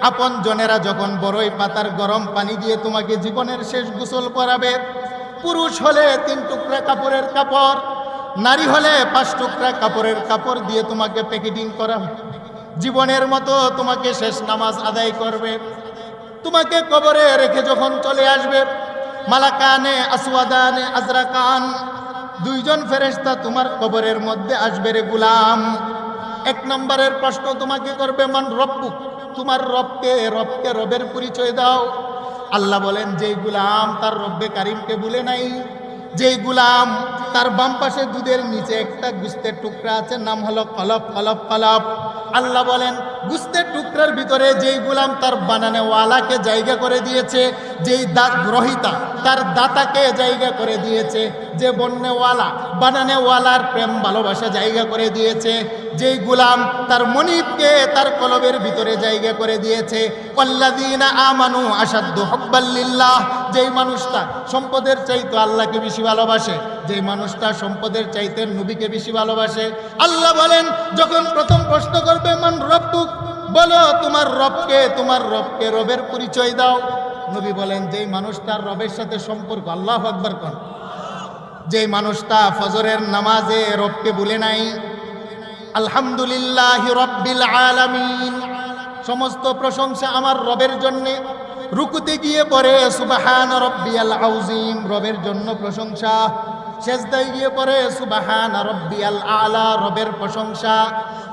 আপন জনেরা যখন বড়ই পাতার গরম পানি দিয়ে তোমাকে জীবনের শেষ গোসল করাবে, পুরুষ হলে 3 টুকরা কাপড়ের কাপড়, নারী হলে 5 টুকরা কাপড়ের কাপড় দিয়ে তোমাকে প্যাকেটিং করা জীবনের মতো তোমাকে শেষ নামাজ আদায় করবে। তোমাকে কবরে রেখে যখন চলে আসবে, মালাকানে আসওয়াদানে আজরাকান 2 জন ফেরেশতা তোমার কবরের মধ্যে আসবে। রে গোলাম 1 নম্বরের প্রশ্ন তোমাকে করবে মান রব্বুক, তোমার রবকে রবের পরিচয় দাও। আল্লাহ বলেন যেই গোলাম তার রব্বে কারিমকে ভুলে নাই, যেই গোলাম তার বাম পাশে দুধের নিচে একটা গুস্তের টুকরা আছে, নাম হলো কলব কলব কলব। আল্লাহ বলেন গুস্তের টুকরার ভিতরে যেই গোলাম তার বানানেওয়ালাকে জায়গা করে দিয়েছে, যেই গ্রহিতা তার দাতাকে জায়গা করে দিয়েছে, যে বন্যওয়ালা বানানেওয়ালার প্রেম ভালোবাসা জায়গা করে দিয়েছে, যেই গোলাম তার মনিবকে তার কলবের ভিতরে জায়গা করে দিয়েছে, ওয়াল্লাযীনা আমানু আশাদ্দু হুব্বাল লিল্লাহ, যেই মানুষটা সম্পদের চাইতে আল্লাহকে বেশি ভালোবাসে, যেই মানুষটা সম্পদের চাইতে নবীকে বেশি ভালোবাসে। আল্লাহ বলেন যখন প্রথম প্রশ্ন করবে মান রব্বুক, বলো তোমার রবকে রবের পরিচয় দাও। নবী বলেন যেই মানুষটার রবের সাথে সম্পর্ক, আল্লাহু আকবার কোন, যেই মানুষটা ফজরের নামাজে রবকে ভুলে নাই। আলহামদুলিল্লাহি রাব্বিল আলামিন, সমস্ত প্রশংসা আমার রবের জন্যে। রুকুতে গিয়ে পড়ে সুবহান রাব্বিয়াল আযীম, রবের জন্য প্রশংসা। সেজদায় গিয়ে পড়ে সুবহান রাব্বিয়াল আলা, রবের প্রশংসা।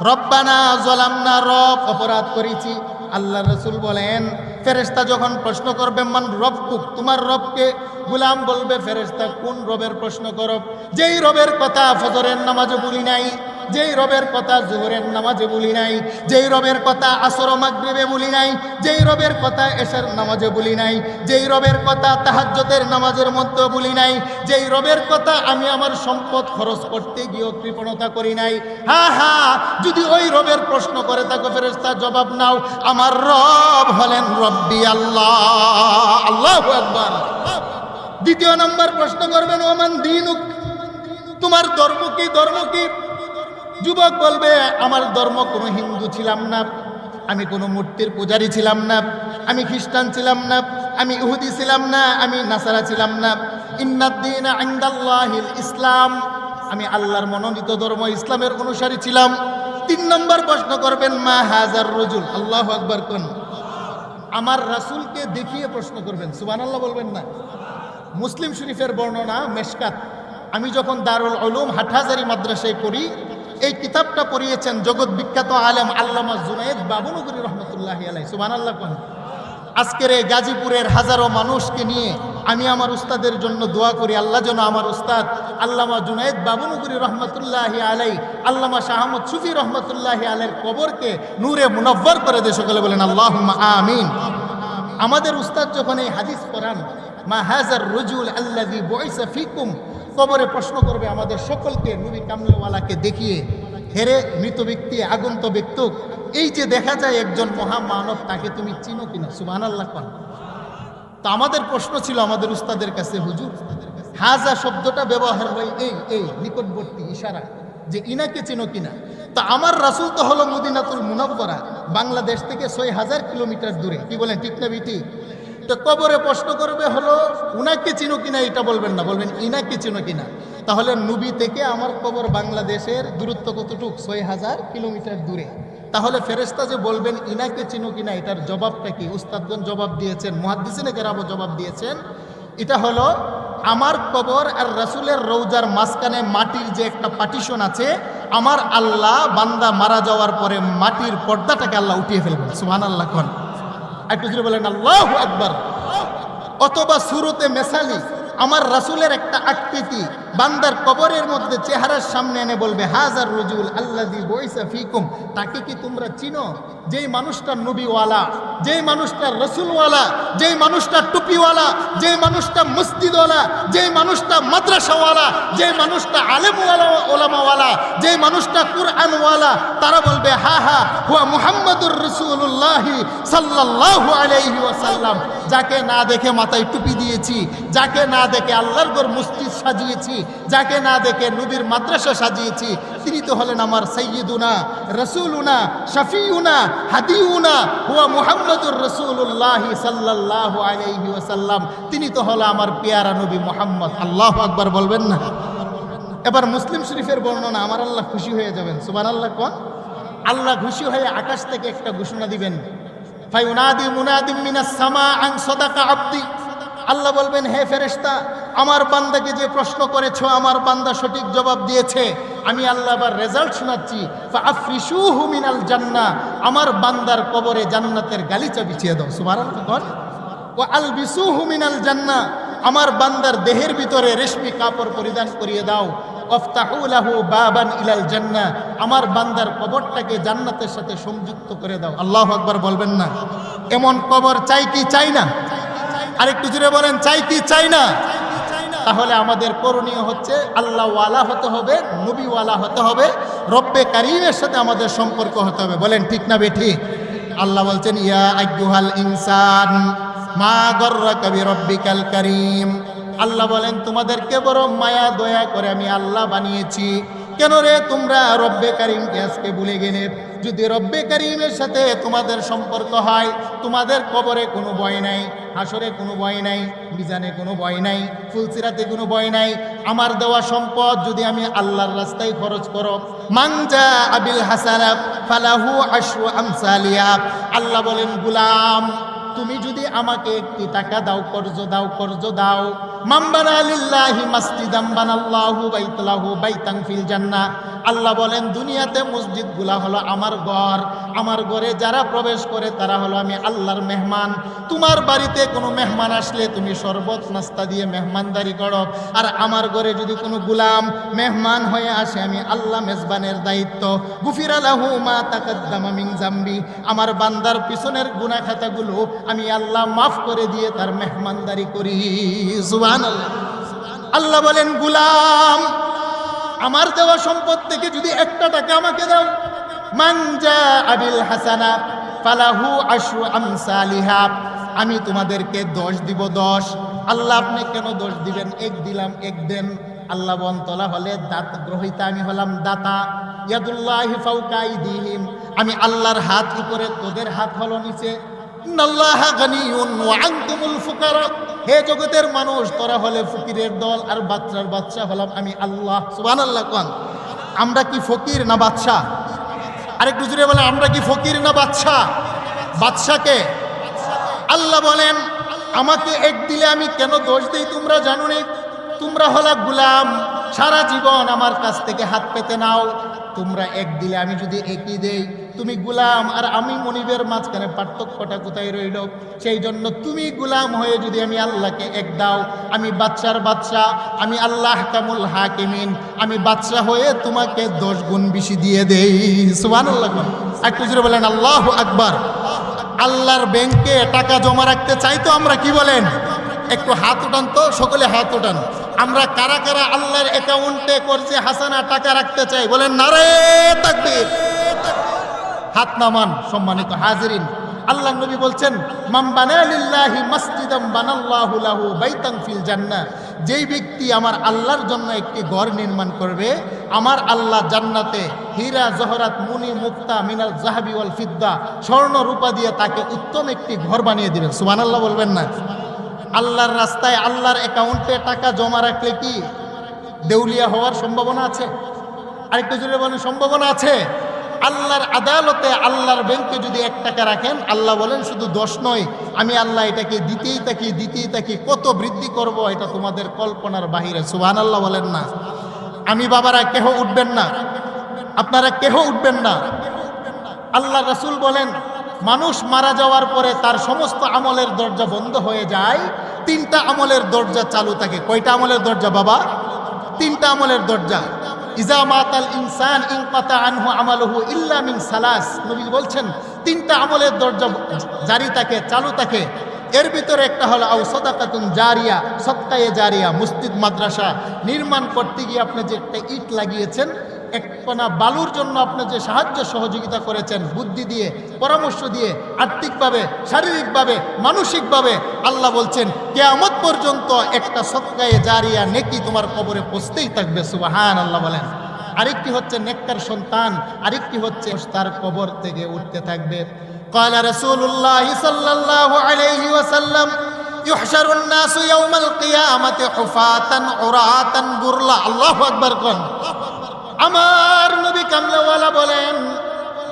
রব্বানা যালামনা, রব অপরাধ করেছি আল্লাহ রসুল বলেন ফেরেশতা যখন প্রশ্ন করবে মান রব্বুক, তোমার রবকে? গোলাম বলবে ফেরেশতা কোন রবের প্রশ্ন করব? যেই রবের কথা ফজরের নামাজে বলি নাই, যেই রবের কথা জোহরের নামাজে বলি নাই, যেই রবের কথা আসর ও মাগরিবে বলি নাই, যেই রবের কথা এশার নামাজে বলি নাই, যেই রবের কথা তাহাজ্জুদের নামাজের মধ্যে বলি নাই, যেই রবের কথা আমি আমার সম্পদ খরচ করতে গিয়ে কৃপণতা করি নাই। হ্যাঁ হ্যাঁ, যদি ওই রবের প্রশ্ন করে তাকে ফেরেশতা জবাব নাও, আমার রব হলেন রব্বি আল্লাহ। আল্লাহু আকবার। দ্বিতীয় নম্বর প্রশ্ন করবেন ওমান দীনুক, তোমার ধর্ম কি? ধর্ম কি? যুবক বলবে আমার ধর্ম কোনো হিন্দু ছিলাম না, আমি কোনো মূর্তির পূজারী ছিলাম না, আমি খ্রিস্টান ছিলাম না, আমি ইহুদি ছিলাম না, আমি নাসারা ছিলাম না। ইন্নাদ-দীনা ইনদাল্লাহিল ইসলাম, আমি আল্লাহর মনোনীত ধর্ম ইসলামের অনুসারী ছিলাম। 3 নম্বর প্রশ্ন করবেন মা হাজার রজুল। আল্লাহু আকবার কোন? আমার রাসূলকে দেখিয়ে প্রশ্ন করবেন। সুবহানাল্লাহ বলবেন না? মুসলিম শরীফের বর্ণনা মেশকাত। আমি যখন দারুল উলুম হাটহাজারী মাদ্রাসায় পড়ি, এই কিতাবটা পড়িয়েছেন জগৎ বিখ্যাত আলেম আল্লামা জুনায়েদ বাবুনগরী রহমতুল্লাহি আলাইহি। সুবহানাল্লাহ কোন? আজকের এই গাজীপুরের হাজারো মানুষকে নিয়ে আমি আমার উস্তাদের জন্য দোয়া করি, আল্লাহ যেন আমার উস্তাদ আল্লামা জুনায়েদ বাবুনগরী রহমতুল্লাহি আলাইহি, আল্লামা শাহ আহমদ সুফি রহমতুল্লাহি আলাইহির কবরকে নূরে মুনাব্বর করে দে। সকলে বলেন আল্লাহুম্মা আমিন। আমাদের উস্তাদ যখন এই হাদিস পড়ান মা হাজার রজুল আল্লাযী বুইসা ফীকুম, কবরে প্রশ্ন করবে আমাদের সকলকে নবী কামলেওয়ালাকে দেখিয়ে, হেরে মৃত ব্যক্তি আগন্ত ব্যক্তি, এই যে দেখা যায় একজন মহামানব, তাকে তুমি চিনো কিনা? সুবহানাল্লাহ কোন? তো আমাদের প্রশ্ন ছিল আমাদের উস্তাদের কাছে, হুজুর হাজা শব্দটা ব্যবহার হয় এই নিকটবর্তী ইশারা, যে ইনাকে চিনো কিনা? তা আমার রাসূল তো হলো মদিনাতুল মুনাওয়ারা, বাংলাদেশ থেকে 6000 কিলোমিটার দূরে। কি বলেন, ঠিক না বিটি? তো কবরে প্রশ্ন করবে হলো উনাকে চিনো কিনা, এটা বলবেন না, বলবেন ইনাকে চিনো কিনা। তাহলে নবী থেকে আমার কবর বাংলাদেশের দূরত্ব কতটুক? 6000 কিলোমিটার দূরে। তাহলে ফেরেশতা যে বলবেন ইনাকে চিনো কিনা, এটার জবাবটা কি? উস্তাদগণ জবাব দিয়েছেন, মুহাদ্দিসিনে কেরাম জবাব দিয়েছেন, এটা হলো আমার কবর আর রাসূলের রওজার মাঝখানে মাটির যে একটা পার্টিশন আছে, আমার আল্লাহ বান্দা মারা যাওয়ার পরে মাটির পর্দাটাকে আল্লাহ উঠিয়ে ফেলবেন। সুবহানাল্লাহ কোন? একটু জোরে বলেন আল্লাহু আকবার। অথবা সূরতে মেসালি আমার রাসূলের একটা আকৃতি বান্দার কবরের মধ্যে চেহারার সামনে এনে বলবে হাজার রজুল আল্লাযী বুইসা ফীকুম, তাকে কি তোমরা চিনো? যেই মানুষটা নবীওয়ালা, যেই মানুষটা রসুলওয়ালা, যেই মানুষটা টুপিওয়ালা, যেই মানুষটা মসজিদওয়ালা, যেই মানুষটা মাদ্রাসাওয়ালা, যেই মানুষটা আলেমওয়ালা ওলামাওয়ালা, যেই মানুষটা কুরআনওয়ালা, তারা বলবে হা হা হুয়া মুহাম্মাদুর রাসূলুল্লাহি সাল্লাল্লাহু আলাইহি ওয়াসাল্লাম। যাকে না দেখে মাথায় টুপি দিয়েছি, যাকে না দেখে আল্লাহর ঘর মসজিদ সাজিয়েছি, যাকে না দেখে নবীর মাদ্রাসা সাজিয়েছি, তিনি তো হলেন আমার সাইয়্যিদুনা রাসূলুনা শাফিউনা হাদিউনা হুয়া মুহাম্মাদুর রাসূলুল্লাহি সাল্লাল্লাহু আলাইহি ওয়াসাল্লাম। তিনি তো হলো আমার পেয়ারা নবী মুহাম্মদ। আল্লাহু আকবার বলবেন না? এবার মুসলিম শরীফের বর্ণনা, আমার আল্লাহ খুশি হয়ে যাবেন। সুবহানাল্লাহ কোন? আল্লাহ খুশি হয়ে আকাশ থেকে একটা ঘোষণা দিবেন, ফায়ুনাদি মুনাদিম মিনাস সামা আন সাদাকা আবদি। আল্লাহ বলবেন হে ফেরেশতা, আমার বান্দাকে যে প্রশ্ন করেছো আমার বান্দা সঠিক জবাব দিয়েছে। আমি আল্লাহ আবার রেজাল্ট শোনাচ্ছি, ফাআফরিশুহু মিনাল জান্নাহ, আমার বান্দার কবরে জান্নাতের গালিচা বিছিয়ে দাও। সুবহানাল্লাহ। ওয়া আলবিসুহু মিনাল জান্নাহ, আমার বান্দার দেহের ভিতরে রেশমি কাপড় পরিধান করিয়ে দাও। ওয়াফতাহু লাহু বাবান ইলাল জান্নাহ, আমার বান্দার কবরটাকে জান্নাতের সাথে সংযুক্ত করে দাও। আল্লাহু আকবার বলবেন না? এমন কবর চাই কি চাই না? আরেকটু জোরে বলেন, চাই কি চাই না? তাহলে আমাদের করণীয় হচ্ছে আল্লাহওয়ালা হতে হবে, নবীওয়ালা হতে হবে, রব্বে কারীমের সাথে আমাদের সম্পর্ক হতে হবে। বলেন ঠিক না বেঠিক? আল্লাহ বলছেন ইয়া আইয়ুহাল ইনসান মা গররাকা বিরব্বিকাল কারীম। আল্লাহ বলেন তোমাদেরকে বড় মায়া দয়া করে আমি আল্লাহ বানিয়েছি। কেন রে তোমরা রব্বে কারীমকে আজকে ভুলে গেলে? যদি রব্বে কারীমের সাথে তোমাদের সম্পর্ক হয়, তোমাদের কবরে কোনো ভয় নাই, হাসরে কোনো ভয় নাই, মিজানে কোনো ভয় নাই, ফুলসিরাতে কোনো ভয় নাই। আমার দেওয়া সম্পদ যদি আমি আল্লাহর রাস্তায় খরচ করো, মানজা আবিল হাসানা ফালাহু আশরু আমসালিয়া। আল্লাহ বলেন গোলাম, তুমি যদি আমাকে একটি টাকা দাও, কর্জ দাও, মামবানা লিল্লাহি মাসজিদাম বানাল্লাহু বাইতালাহু বাইতান ফিল জান্নাহ। আল্লাহ বলেন দুনিয়াতে মসজিদগুলা হলো আমার ঘর, আমার ঘরে যারা প্রবেশ করে তারা হলো আমি আল্লাহর মেহমান। তোমার বাড়িতে কোনো মেহমান আসলে তুমি শরবত নাস্তা দিয়ে মেহমানদারি করো, আর আমার ঘরে যদি কোনো গুলাম মেহমান হয়ে আসে আমি আল্লাহ মেজবানের দায়িত্ব। গুফিরা লাহু মা তাকাদ্দামা মিন জামবি, আমার বান্দার পিছনের গুনাহ খাতাগুলো আমি আল্লাহ মাফ করে দিয়ে তার মেহমানদারি করি। সুবহানাল্লাহ। আল্লাহ বলেন গুলাম আমার দেওয়া সম্পদ থেকে যদি 1টা টাকা আমাকে দাও, মান জাআ বিল হাসানা ফালাহু আশরু আমসালিহা, আমি তোমাদেরকে 10 দিব 10। আল্লাহ আপনি কেন 10 দিবেন? 1 দিলাম 1 দেন। আল্লাহ বন্তলা হলে দাত গ্রহিতা, আমি হলাম দাতা। ইয়াদুল্লাহি ফাওকা আইদিহিম, আমি আল্লাহর হাত উপরে, তোদের হাত হলো নিচে। ইন্নাল্লাহা গানিয়ুন ওয়া আনতুমুল ফুকারা, হে জগতের মানুষ তোরা হলে ফকিরের দল আর বাচ্চার বাচ্চা হলাম আমি আল্লাহ। সুবহানাল্লাহ। কোন আমরা কি ফকির না বাদশা? আরেকটু জোরে বলে আমরা কি ফকির না বাদশা? বাদশাকে আল্লাহ বলেন আমাকে 1 দিলে আমি কেন দোষ দেই তোমরা জানো না? তোমরা হলা গুলাম, সারা জীবন আমার কাছ থেকে হাত পেতে নাও। তোমরা 1 দিলে আমি যদি 1ই দেই, তুমি গুলাম আর আমি মনিবের মাঝখানে পার্থক্যটা কোথায় রইল? সেই জন্য তুমি গুলাম হয়ে যদি আমি আল্লাহকে 1 দাও, আমি বাদশার বাদশা, আমি আল্লাহ আহকামুল হাকিমিন, আমি বাদশা হয়ে তোমাকে 10 গুণ বেশি দিয়ে দেই। সুবহানাল্লাহ। একটু জোরে বলেন আল্লাহু আকবার। আল্লাহর ব্যাংকে টাকা জমা রাখতে চাই তো আমরা, কি বলেন? একটু হাত উঠান তো, সকলে হাত উঠান। আমরা কারা কারা আল্লাহর অ্যাকাউন্টে করছে হাসানা টাকা রাখতে চাই? বলেন নারে তাকবীর। হাত নামান। সম্মানিত হাজিরিন, আল্লাহ নবী বলছেন মান বানা লিল্লাহি মাসজিদাম বানাল্লাহু লাহু বাইতান ফিল জান্নাহ, যেই ব্যক্তি আমার আল্লাহর জন্য একটি ঘর নির্মাণ করবে, আমার আল্লাহ জান্নাতে হীরা জহরাত মুনি মুক্তা মিনাল যাহাবি ওয়াল ফিদ্দা, স্বর্ণ রূপা দিয়ে তাকে উত্তম একটি ঘর বানিয়ে দিবেন। সুবহানাল্লাহ বলবেন না? আল্লাহর রাস্তায় আল্লাহর অ্যাকাউন্টে টাকা জমা রাখলে কি দেউলিয়া হওয়ার সম্ভাবনা আছে? আরেকটু জোরে বলেন সম্ভাবনা আছে? আল্লাহর আদালতে আল্লাহর ব্যাংকে যদি 1 টাকা রাখেন, আল্লাহ বলেন শুধু 10 নয়, আমি আল্লাহ এটাকে দিতেই থাকি, কত বৃদ্ধি করব এটা তোমাদের কল্পনার বাহিরে। সুবহানাল্লাহ বলেন না? আমি বাবারা কেহ উঠবেন না, আপনারা কেহ উঠবেন না। আল্লাহ রাসূল বলেন মানুষ মারা যাওয়ার পরে তার সমস্ত আমলের দরজা বন্ধ হয়ে যায়, 3টা আমলের দরজা চালু থাকে। কয়টা আমলের দরজা বাবা? 3টা আমলের দরজা। ইজা মাতাল ইনসান ইনকাতা আনহু আমালুহু ইল্লা মিন সালাস, নবী বলছেন 3টা আমলের দরজা জারি থাকে, চালু থাকে। এর ভিতরে একটা হলো আও সাদাকাতুন জারিয়া, সদকায়ে জারিয়া। মসজিদ মাদ্রাসা নির্মাণ করতে গিয়ে আপনি যে একটা ইট লাগিয়েছেন, 1 কণা বালুর জন্য আপনি যে সাহায্য সহযোগিতা করেছেন, বুদ্ধি দিয়ে, পরামর্শ দিয়ে, আর্থিকভাবে, শারীরিকভাবে, মানসিকভাবে, আল্লাহ বলছেন কিয়ামত পর্যন্ত একটা সদকায়ে জারিয়া নেকি তোমার কবরে পৌঁছতেই থাকবে। সুবহানাল্লাহ বলেন। আরেকটি হচ্ছে নেককার সন্তান, আরেকটি হচ্ছে তার কবর থেকে উঠতে থাকবে। ক্বালা রাসূলুল্লাহ সাল্লাল্লাহু আলাইহি ওয়াসাল্লাম ইউহশারুন নাসু ইয়াউমাল কিয়ামাতি হুফাতান উরাতান গুরলা। আল্লাহু আকবার। কোন আমার নবী কামলাওয়ালা বলেন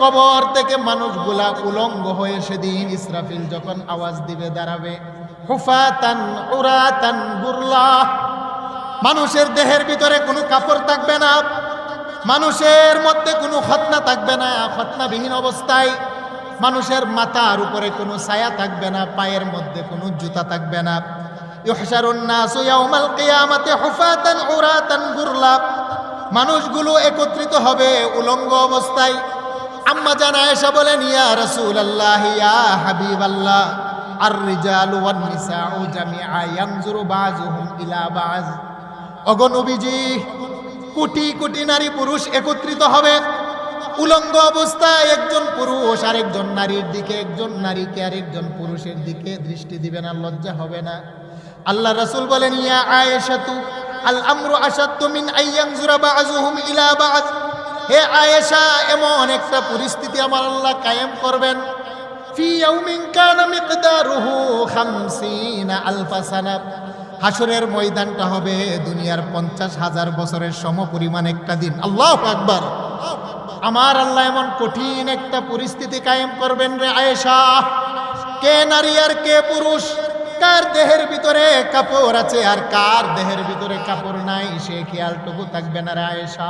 কবর থেকে মানুষগুলা উলঙ্গ হয়ে সেদিন ইসরাফিল যখন আওয়াজ দিবে দাঁড়াবে, হুফাতান উরাতান গুরলা, মানুষের দেহের ভিতরে কোনো কাপড় থাকবে না, মানুষের মধ্যে কোনো খতনা থাকবে না, খতনাবিহীন অবস্থায়, মানুষের মাথার উপরে কোনো ছায়া থাকবে না, পায়ের মধ্যে কোনো জুতা থাকবে না। ইউহশারুন নাসু ইয়াউমাল কিয়ামাতি হুফাতান উরাতান গুরলা, মানুষগুলো একত্রিত হবে উলঙ্গ অবস্থায়। আম্মা জান আয়েশা বলেন ইয়া রাসূলুল্লাহ ইয়া হাবিবাল্লাহ আর রিজালু ওয়ান নিসাউ জামিআ ইয়ানজুরু বাযুহুম ইলা বায। ওগো নবীজি, কোটি কোটি নারী পুরুষ একত্রিত হবে উলঙ্গ অবস্থায়, একজন পুরুষ আরেকজন নারীর দিকে, একজন নারীকে আরেকজন পুরুষের দিকে দৃষ্টি দিবে না, লজ্জা হবে না? আল্লাহ রাসূল বলেন ইয়া আয়েশাতু আল আমরু আশাদ্দু মিন আইয়ানজুরা বাযুহুম ইলা বায। হে আয়েশা, এমন একটা পরিস্থিতি আমার আল্লাহ কায়েম করবেন, ফি ইয়াউমিন কানা মিকদারুহু 50 আলফা সানা, হাসরের ময়দানটা হবে দুনিয়ার 50,000 বছরের সমপরিমাণ একটা দিন। আল্লাহু আকবার। আমার আল্লাহ এমন কঠিন একটা পরিস্থিতি কায়েম করবেন রে আয়েশা। কে নারী আর কে পুরুষ, কার দেহের ভিতরে কাপড় আছে আর কার দেহের ভিতরে কাপড় নাই, সে খেয়ালটুকু থাকবে না রে আয়েশা।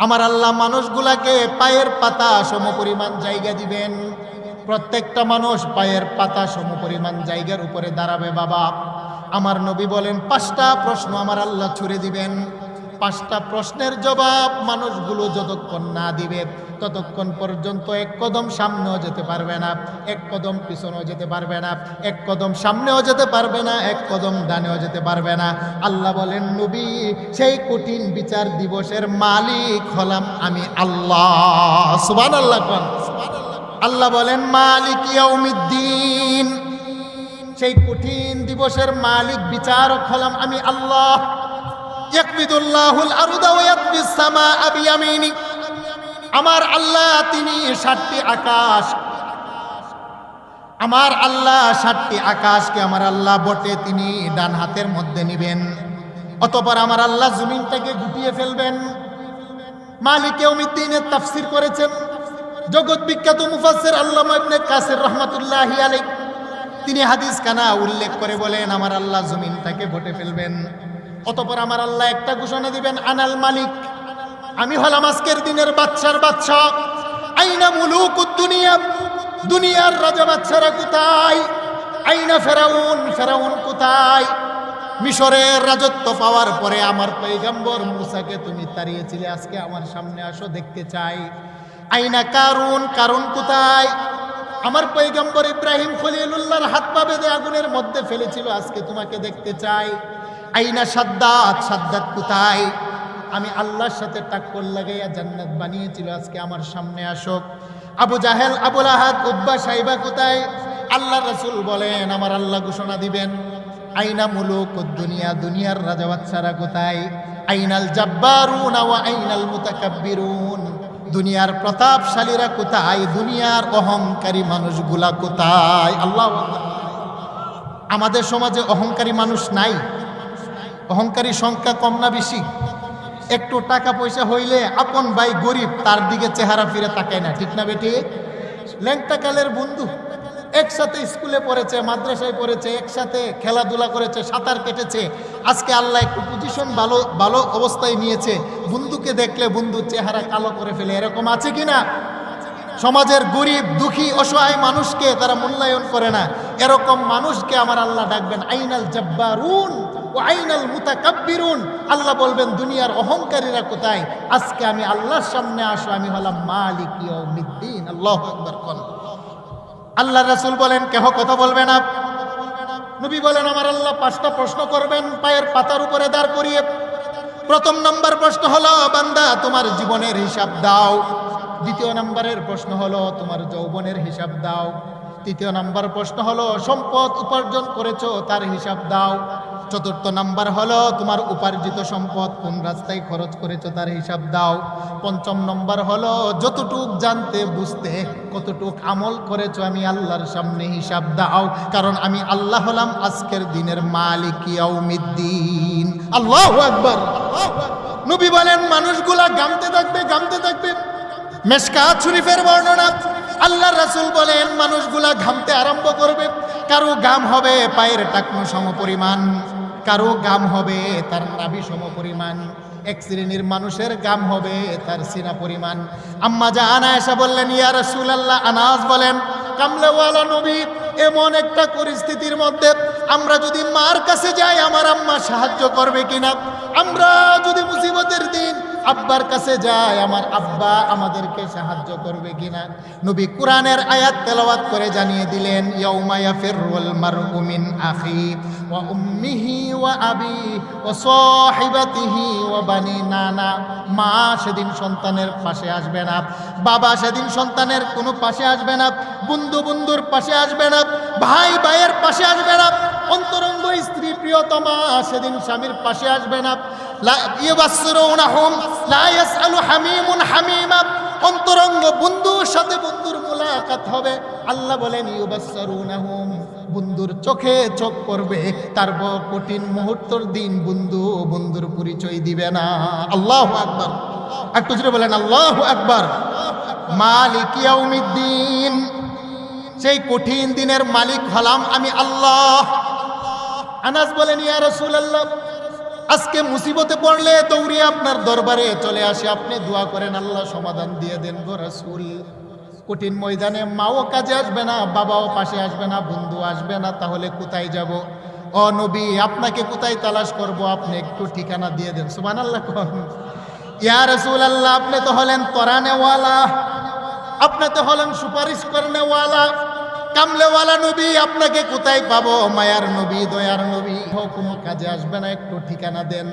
আমার আল্লাহ মানুষগুলাকে পায়ের পাতা সমপরিমাণ জায়গা দিবেন। প্রত্যেকটা মানুষ পায়ের পাতা সমপরিমাণ জায়গার উপরে দাঁড়াবে বাবা। আমার নবী বলেন 5টা প্রশ্ন আমার আল্লাহ ছুড়ে দিবেন। 5টা প্রশ্নের জবাব মানুষগুলো যতক্ষণ না দিবে ততক্ষণ পর্যন্ত এক কদম সামনেও যেতে পারবে না, এক কদম পিছনেও যেতে পারবে না, এক কদম সামনেও যেতে পারবে না, এক কদম ডানেও যেতে পারবে না। আল্লাহ বলেন নবী, সেই কঠিন বিচার দিবসের মালিক হলাম আমি আল্লাহ। সুবহানাল্লাহ। আল্লাহ বলেন মালিক ইয়াউমিদ্দিন, সেই কঠিন দিবসের মালিক বিচারক হলাম আমি আল্লাহ। ইয়াকবিদুল্লাহুল আরদা ওয়া ইয়াতবিস সামাআ বিয়ামিনি, আমার আল্লাহ তিনি 7টি আকাশ, আমার আল্লাহ 7টি আকাশকে আমার আল্লাহ বটে তিনি ডান হাতের মধ্যে নেবেন। অতঃপর আমার আল্লাহ জমিনটাকে গুটিয়ে ফেলবেন। মালিক ইয়াউমিদ্দিনের তাফসীর করেছেন জগৎ বিখ্যাত মুফাসসির আল্লামা ইবনে কাসির রাহমাতুল্লাহি আলাইহি। তিনি হাদিস কানা উল্লেখ করে বলেন আমার আল্লাহ জমিনটাকে বটে ফেলবেন। অতঃপর আমার আল্লাহ একটা ঘোষণা দিবেন, আনাল মালিক, আমি হলাম আজকের দিনের বাদশার বাদশা। আইনা মুলুকুদ দুনিয়া, দুনিয়ার রাজা বাদশারা কোথায়? আইনা ফেরাউন, ফেরাউন কোথায়? মিশরের রাজত্ব পাওয়ার পরে আমার পয়গম্বর মুসাকে তুমি তাড়িয়েছিলে, আজকে আমার সামনে আসো, দেখতে চাই। আইনা কারুন, কারুন কোথায়? আমার পয়গম্বর ইব্রাহিম খলিলুল্লাহর হাত পা বেঁধে আগুনের মধ্যে ফেলেছিল, আজকে তোমাকে দেখতে চাই। আইনা সাদ্দাত, সাদ্দাত কোথায়? আমি আল্লাহর সাথে টাক্কর লাগাইয়া জান্নাত বানিয়েছিল, আজকে আমার সামনে আসো। আবু জাহেল, আবু লাহাব, উতবা, সাইবা কোথায়? আল্লাহ রাসূল বলেন আমার আল্লাহ ঘোষণা দিবেন, আইনা মুলুকুদ দুনিয়া, দুনিয়ার রাজা বাদশারা কোথায়? আইনাল জাব্বারুন ওয়া আইনাল মুতাকাব্বিরুন, দুনিয়ার প্রতাপশালীরা কোথায়? দুনিয়ার অহংকারী মানুষগুলা কোথায়? আল্লাহু আকবার। আমাদের সমাজে অহংকারী মানুষ নাই? অহংকারী সংখ্যা কম না বেশি? একটু টাকা পয়সা হইলে আপন ভাই গরিব তার দিকে চেহারা ফিরে তাকায় না, ঠিক না বেটি? ল্যাংটা কালের বন্ধু, একসাথে স্কুলে পড়েছে, মাদ্রাসায় পড়েছে, একসাথে খেলাধুলা করেছে, সাঁতার কেটেছে, আজকে আল্লাহ একটু পজিশন ভালো ভালো অবস্থায় নিয়েছে, বন্ধুকে দেখলে বন্ধু চেহারা কালো করে ফেলে, এরকম আছে কিনা? সমাজের গরিব দুঃখী অসহায় মানুষকে তারা মূল্যায়ন করে না, এরকম মানুষকে আমার আল্লাহ ডাকবেন আইনাল জাব্বারুন ও আইনাল মুতাকাব্বিরুন। আল্লাহ বলবেন দুনিয়ার অহংকারীরা কোথায়? আজকে আমি আল্লাহর সামনে আসো, আমি হলাম মালিক ইয়াউমিদ্দিন। আল্লাহু আকবার। আল্লাহ রাসূল বলেন কেহ কথা বলবে না। নবী বলেন আমার আল্লাহ 5টা প্রশ্ন করবেন পায়ের পাতার উপরে দাঁড় করিয়ে। প্রথম নম্বর প্রশ্ন হলো বান্দা তোমার জীবনের হিসাব দাও। দ্বিতীয় নম্বরের প্রশ্ন হলো তোমার যৌবনের হিসাব দাও। তৃতীয় নম্বর প্রশ্ন হলো সম্পদ উপার্জন করেছো তার হিসাব দাও। চতুর্থ নাম্বার হলো তোমার উপার্জিত সম্পদ কোন রাস্তায় খরচ করেছো তার হিসাব দাও। পঞ্চম নম্বর হলো যতটুক জানতে বুঝতে কতটুক আমল করেছো আমি আল্লাহর সামনে হিসাব দাও, কারণ আমি আল্লাহ হলাম আজকের দিনের মালিক ইয়াউমিদ্দিন। আল্লাহু আকবার। নবী বলেন মানুষগুলা গামতে থাকবে, গামতে থাকবে। মেশকাত শরীফের বর্ণনা, আল্লাহ রাসূল বলেন মানুষগুলা ঘামতে আরম্ভ করবে। কারো গাম হবে পায়ের টাকনো সমপরিমাণ, কারো গাম হবে তার নাভি সমপরিমাণ, এক শ্রেণীর মানুষের গাম হবে তার সিনা পরিমাণ। আম্মা জান আয়েশা বললেন ইয়া রাসূলুল্লাহ, আনাস বলেন কামলেওয়ালা নবী এমন একটা পরিস্থিতির মধ্যে আমরা যদি মার কাছে যাই আমার আম্মা সাহায্য করবে কিনা? আমরা যদি মুসিবতের দিন আব্বার কাছে যায় আমার আব্বা আমাদেরকে সাহায্য করবে কিনা? নবী কোরআনের আয়াত তেলাওয়াত করে জানিয়ে দিলেন ইয়াউমা ইয়াফিরুল মারউ মিন আখি ওয়া উম্মিহি ওয়া আবি ওয়া সাহিবাতিহি ওয়া বানি নানা। মা সেদিন সন্তানের পাশে আসবে না, বাবা সেদিন সন্তানের কোনো পাশে আসবে না, বন্ধু বন্ধুর পাশে আসবে না, ভাই ভাইয়ের পাশে আসবে না, অন্তরঙ্গ স্ত্রী প্রিয়তমা সেদিন স্বামীর পাশে আসবে না। অন্তরঙ্গ বন্ধুর সাথে বন্ধুর মুলাকাত হবে। আল্লাহ বলেন ইউবাসসিরুনাহুম, বন্ধুর চোখে চোখ পড়বে, তার কঠিন মুহূর্তের দিন বন্ধু বন্ধুর পরিচয় দিবে না। আল্লাহু আকবার। একটু জোরে বলেন আল্লাহু আকবার। মালিক ইয়াউমিদ্দিন, সেই কঠিন দিনের মালিক হলাম আমি আল্লাহ। আনাস বলেন ইয়া রাসূলুল্লাহ আজকে মুসিবতে পড়লে দৌড়িয়ে আপনার দরবারে চলে আসে, আপনি দোয়া করেন আল্লাহ সমাধান দিয়ে দেন গো রাসূল। কঠিন ময়দানে মাও কাজে আসবে না, বাবাও পাশে আসবে না, বন্ধু আসবে না, তাহলে কোথায় যাব? ও নবী, আপনাকে কোথায় তালাশ করব? আপনি একটু ঠিকানা দিয়ে দেন। সুবহানাল্লাহ কোন ইয়া রাসূলুল্লাহ, আপনি তো হলেন তরানেওয়ালা, আপনি তো হলেন সুপারিশ করনেওয়ালা, কামলেওয়ালা নবী, আপনাকে কোথায় পাবো? মায়ার নবী, দয়ার নবী, কোনো কাজে আসবে না, একটু ঠিকানা দেন।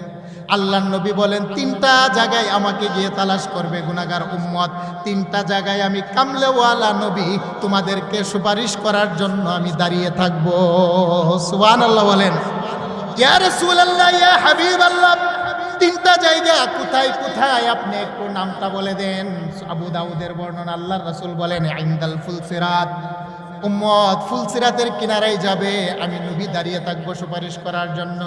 আল্লাহর নবী বলেন, তিনটা জায়গায় আমাকে গিয়ে তালাশ করবে গুনাহগার উম্মত, তিনটা জায়গায় আমি কামলেওয়ালা নবী তোমাদেরকে সুপারিশ করার জন্য আমি দাঁড়িয়ে থাকবো। সুবহানাল্লাহ বলেন। ইয়া রাসূলুল্লাহ, ইয়া হাবিবাল্লাহ, তিনটা জায়গা কোথায় কোথায়? আপনি একটু নামটা বলে দেন। আবু দাউদের বর্ণনা, আল্লাহর রাসূল বলেন, ইনদাল ফুলসিরাত, উম্মত ফুলসিরাতের কিনারায় যাবে, আমি নবী দাঁড়িয়ে থাকবো সুপারিশ করার জন্য।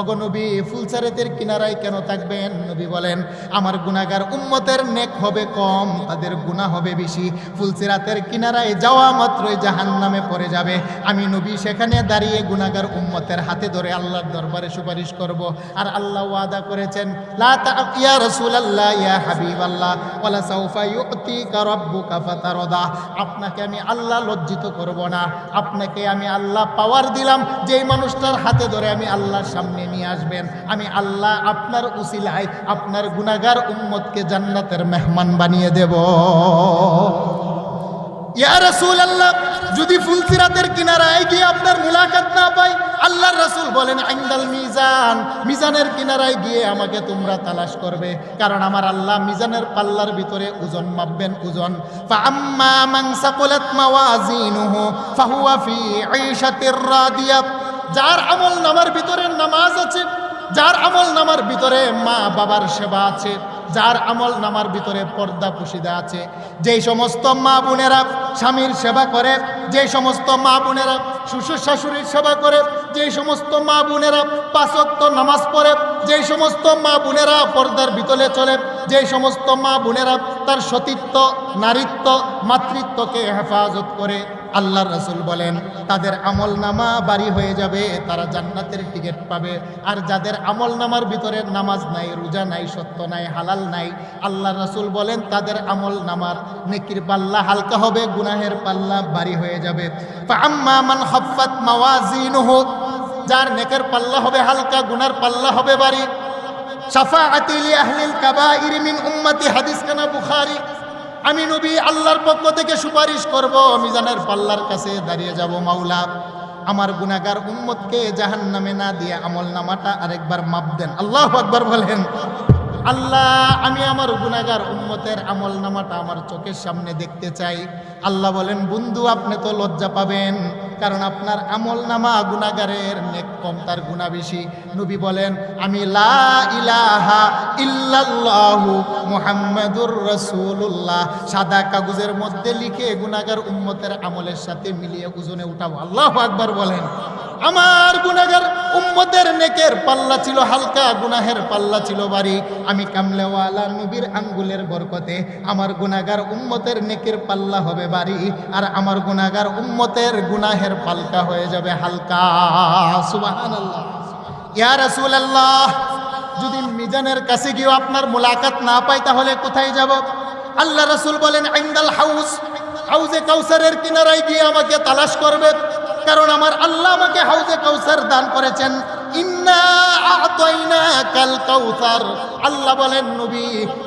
ওগো নবী, ফুলসিরাতের কিনারায় কেন থাকবেন? নবী বলেন, আমার গুনাহগার উম্মতের নেক হবে কম, তাদের গুনাহ হবে বেশি। ফুলসিরাতের কিনারায় যাওয়া মাত্রই জাহান্নামে পড়ে যাবে, আমি নবী সেখানে দাঁড়িয়ে গুনাহগার উম্মতের হাতে ধরে আল্লাহর দরবারে সুপারিশ করব। আর আল্লাহ ওয়াদা করেছেন, লা ইয়া রাসূলুল্লাহ, ইয়া হাবিবাল্লাহ, ওয়ালা সাউফা ইউতিকা রাব্বুকা ফাতারদা, আপনাকে আমি আল্লাহ লজ্জিত করব না, আপনাকে আমি আল্লাহ পাওয়ার দিলাম, যেই মানুষটার হাতে ধরে আমি আল্লাহর সামনে নিয়ে আসবেন, আমি আল্লাহ আপনার উসিলায় আপনার গুনাহগার উম্মতকে জান্নাতের মেহমান বানিয়ে দেব। ইয়া রাসূলুল্লাহ, যদি ফুলসিরাতের কিনারায় গিয়ে আপনার মুলাকাত না পাই, আল্লাহর রাসূল বলেন, ইনদাল মিজান, মিজানের কিনারায় গিয়ে আমাকে তোমরা তালাশ করবে, কারণ আমার আল্লাহ মিজানের পাল্লার ভিতরে ওজন মাপবেন, ওজন। ফাআম্মা মান সাকুলাত মাওয়াজিনুহু ফাহুয়া ফি ঈশাতির রাদিয়া, যার আমল নামার ভিতরে নামাজ আছে, যার আমল নামার ভিতরে মা বাবার সেবা আছে, যার আমল নামার ভিতরে পর্দা পুশিদা আছে, যেই সমস্ত মা বোনেরা স্বামীর সেবা করে, যে সমস্ত মা বোনেরা শ্বশুর শাশুড়ির সেবা করে, যে সমস্ত মা বোনেরা 5 ওয়াক্ত নামাজ পড়ে, যে সমস্ত মা বোনেরা পর্দার ভিতরে চলে, যে সমস্ত মা বোনেরা তার সতীত্ব, নারীত্ব, মাতৃত্বকে হেফাজত করে, আল্লাহর রাসূল বলেন তাদের আমল নামা বাড়ি হয়ে যাবে, তারা জান্নাতের টিকিট পাবে। আর যাদের আমল নামার ভিতরে নামাজ নাই, রোজা নাই, সত্য নাই, হালাল নাই, আল্লাহর রাসূল বলেন তাদের আমল নামার নেকির পাল্লা হালকা হবে, গুনাহের পাল্লা ভারী হয়ে যাবে। ফাআম্মা মান খাফফাত মাওয়াজিনুহু, যার নেকের পাল্লা হবে হালকা, গুনার পাল্লা হবে ভারী। শাফাআতি লি আহলিল কাবাইর মিন উম্মতি, হাদিস কানা বুখারী, আমি নবী আল্লাহর পক্ষ থেকে সুপারিশ করব, মিজানের পাল্লার কাছে দাঁড়িয়ে যাব, মাওলা আমার গুনাহগার উম্মতকে জাহান্নামে না দিয়ে আমল নামাটা আরেকবার মাপ দেন। আল্লাহু আকবার বলেন। আল্লাহ, আমি আমার গুনাহগার উম্মতের আমল নামাটা আমার চোখের সামনে দেখতে চাই। আল্লাহ বলেন, বন্ধু আপনি তো লজ্জা পাবেন, কারণ আপনার আমল নামা গুনাহগারের নেক কম, তার গুনাহ বেশি। নবী বলেন, আমি লা ইলাহা ইল্লাল্লাহু মুহাম্মাদুর রাসূলুল্লাহ সাদা কাগজের মধ্যে লিখে গুনাহগার উম্মতের আমলের সাথে মিলিয়ে ওজনে উঠাবো। আল্লাহু আকবার বলেন। আমার গুনাহগার উম্মতের নেকের পাল্লা ছিল হালকা, গুনাহের পাল্লা ছিল ভারী। আমি কামলেওয়ালা নবীর আঙ্গুলের বরকতে আমার গুনাহগার উম্মতের নেকের পাল্লা হবে ভারী, আর আমার গুনাহগার উম্মতের গুনাহের পাল্লা হয়ে যাবে হালকা। সুবহানাল্লাহ। ইয়া রাসূলুল্লাহ, যদি মিজানের কাছে গিয়ে আপনার মুলাকাত না পাই তাহলে কোথায় যাব? আল্লাহ রাসূল বলেন, ইনদাল হাউজ, হাউজে কাউসারের কিনারায় গিয়ে আমাকে তালাশ করবে, কারণ আমার আল্লাহ আমাকে হাউজে কাউসার দান করেছেন। ইন্না আ'তাইনাকাল কাউসার, আল্লাহ বলেন নবী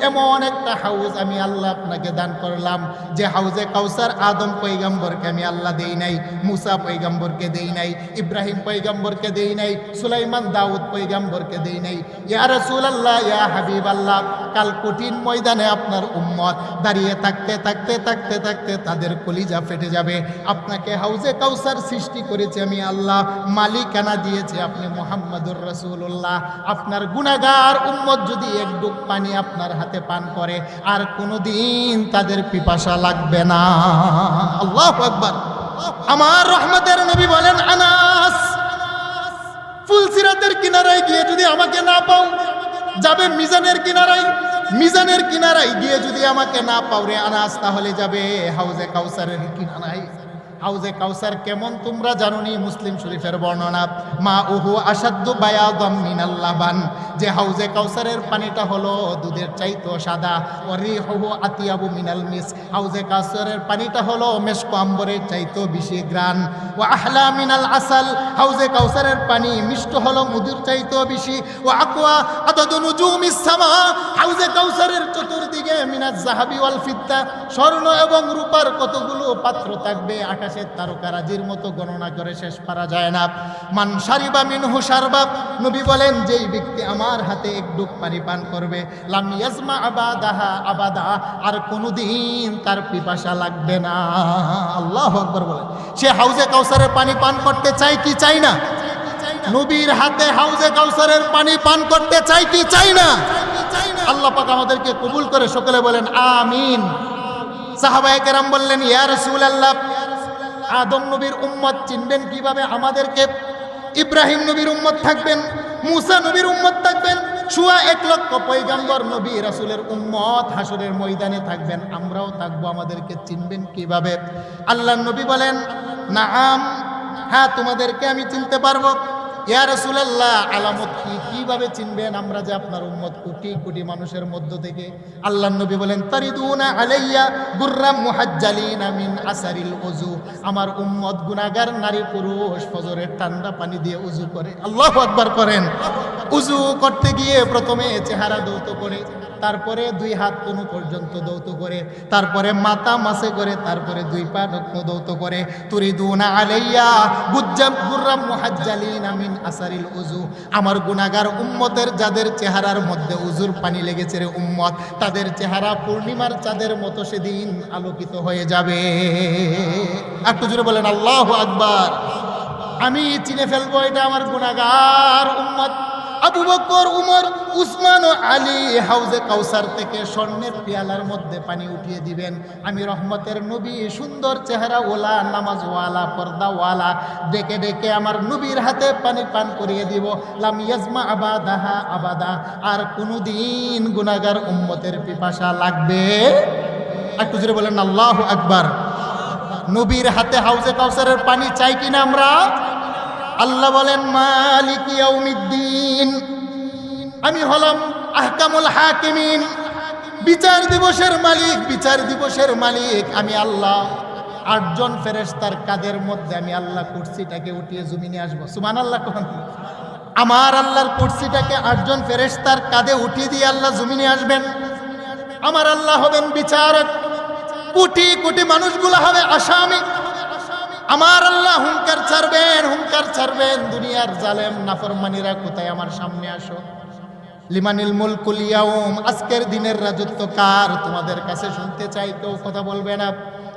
এমন একটা হাউজ আমি আল্লাহ আপনাকে দান করলাম, যে হাউজে কাউসার আদম পয়গম্বরকে আমি আল্লাহ দেই নাই, মুসা পয়গম্বরকে দেই নাই, ইব্রাহিম পয়গম্বরকে দেই নাই, সুলাইমান দাউদ পয়গম্বরকে দেই নাই। ইয়া রাসূলুল্লাহ, ইয়া হাবিবাল্লাহ, কাল কঠিন ময়দানে আপনার উম্মত দাঁড়িয়ে থাকতে থাকতে থাকতে থাকতে তাদের কলিজা ফেটে যাবে। আপনাকে হাউজে কাউসার সৃষ্টি করেছে আমি আল্লাহ, মালিকানা দিয়েছে আপনি মুহাম্মাদুর রাসূলুল্লাহ। আপনার গুনাহগার উম্মত যদি এক ডুব পানি আপনার হাতে পান করে, আর কোনোদিন তাদের পিপাসা লাগবে না। আল্লাহু আকবার। আমার রহমতের নবী বলেন, আনাস ফুলসিরাতের কিনারায় গিয়ে যদি আমাকে না পাও, যাবে মিজানের কিনারায়, মিজানের কিনারায় গিয়ে যদি আমাকে না পাও রে আনাস, তাহলে যাবে হাউজে কাউসারের কিনারায়। হাউজে কাউসার কেমন তোমরা জানোনি? মুসলিম শরীফের বর্ণনা, মা উহু আসাদ্দু বায়াদাম মিনাল লাবান, যে হাউজে কাউসারের পানিটা হলো দুধের চাইতো সাদা। ওয়ারিহুহু আতিয়াবু মিনাল মিস, হাউজে কাউসারের পানিটা হলো মেশক আম্বরের চাইতো বেশি ঘ্রাণ। ওয়া আহলা মিনাল আসাল, হাউজে কাউসারের পানি মিষ্ট হলো মধুর চাইতো বেশি। ওয়া আকওয়া আদাদু নুজুমিস সামা, হাউজে কাউসারের চতুর্দিকে মিনাজ যাহাবি ওয়াল ফিদ্দা, স্বর্ণ এবং রূপার কতগুলো পাত্র থাকবে, আকাশের তারকারাজির মতো গণনা করে শেষ করা যায় না। মান শারিবা মিনহু শারবা, নবী বলেন যেই ব্যক্তি আমার হাতে এক ডুব পানি পান করবে, লাম ইয়াজমা আবাদাহা আবাদা, আর কোনোদিন তার পিপাসা লাগবে না। আল্লাহু আকবার বলে। সে হাউজে কাউসারের পানি পান করতে চায় কি চাই না? নবীর হাতে হাউজে কাউসারের পানি পান করতে চাই কি চাই না? আল্লাহ পাক আমাদেরকে কবুল করে সকলে বলেন আমিন। সাহাবায়ে কেরাম বললেন, ইয়া রাসূলুল্লাহ, আদম নবীর উম্মত চিনবেন কিভাবে? আমাদেরকে ইব্রাহিম নবীর উম্মত থাকবেন, মুসা নবীর উম্মত থাকবেন, 1,00,000 পয়গম্বর নবী রাসূলের উম্মত হাসরের ময়দানে থাকবেন, আমরাও থাকবো। আমাদেরকে চিনবেন কিভাবে? আল্লাহর নবী বলেন, নাআম, হ্যাঁ তোমাদেরকে আমি চিনতে পারবো। ইয়া রাসূলুল্লাহ, আলামত কি? কিভাবে চিনবেন আমরা যে আপনার উম্মত? কোটি কোটি মানুষের মধ্য থেকে। আল্লাহর নবী বলেন, তারিদুনা আলাইয়া গুররাম মুহাজ্জালিনা মিন আসারিল ওযু, আমার উম্মত গুনাহগার নারী পুরুষ ফজরের ঠান্ডা পানি দিয়ে উযু করে। আল্লাহু আকবার করেন। উযু করতে গিয়ে প্রথমে চেহারা ধৌত করে, তারপরে 2 হাত তনু পর্যন্ত ধৌত করে, তারপরে মাথা মাসে করে, তারপরে 2 পা ধৌত করে। তুরিদুনা আলাইয়া গুররাম মুহাজ্জালিনা মিন আসারিল ওযু, আমার গুনাহগার উম্মতের যাদের চেহারার মধ্যে উযুর পানি লেগেছে রে উম্মত, তাদের চেহারা পূর্ণিমার চাঁদের মতো সেদিন আলোকিত হয়ে যাবে। একটু জোরে বলেন আল্লাহু আকবার। আমি চিনে ফেলবো এটা আমার গুনাহগার উম্মত। আবু বকর, উমর, উসমান ও আলী হাউজে কাউসার থেকে স্বর্ণের পিয়ালার মধ্যে পানি উঠিয়ে দিবেন। আমি রহমতের নবী, সুন্দর চেহারা ওয়ালা, নামাজওয়ালা, পর্দাওয়ালা, ডেকে ডেকে আমার নবীর হাতে পানি পান করিয়ে দিব। লাম ইয়াজমা আবাদাহা আবাদা, আর কোনোদিন গুনাহগার উম্মতের পিপাসা লাগবে। একটু জোরে বলেন আল্লাহু আকবার। নবীর হাতে হাউজে কাউসারের পানি চাই কিনা আমরা? আল্লাহ বলেন, মালিক ইয়াউমিদ্দিন, আমি হলাম আহকামুল হাকিমিন, বিচার দিবসের মালিক, বিচার দিবসের মালিক আমি আল্লাহ। 8 জন ফেরেশতার কাদের মধ্যে আমি আল্লাহ কুরসিটাকে উঠিয়ে জমিনে আসবো। সুবহানাল্লাহ কোন? আমার আল্লাহর কুরসিটাকে 8 জন ফেরেশতার কাঁধে উঠিয়ে দিয়ে আল্লাহ জমিনে আসবেন। আমার আল্লাহ হবেন বিচারক, কোটি কোটি মানুষগুলো হবে আসামি। আমার আল্লাহ হুঙ্কার ছাড়বেন, হুঙ্কার ছাড়বেন, দুনিয়ার জালেম নাফরমানিরা কোথায়? আমার সামনে আসো। লিমানিল মুলকুল ইয়াউম, আজকের দিনের রাজত্ব কার? তোমাদের কাছে শুনতে চাই, কেউ কথা বলবে না।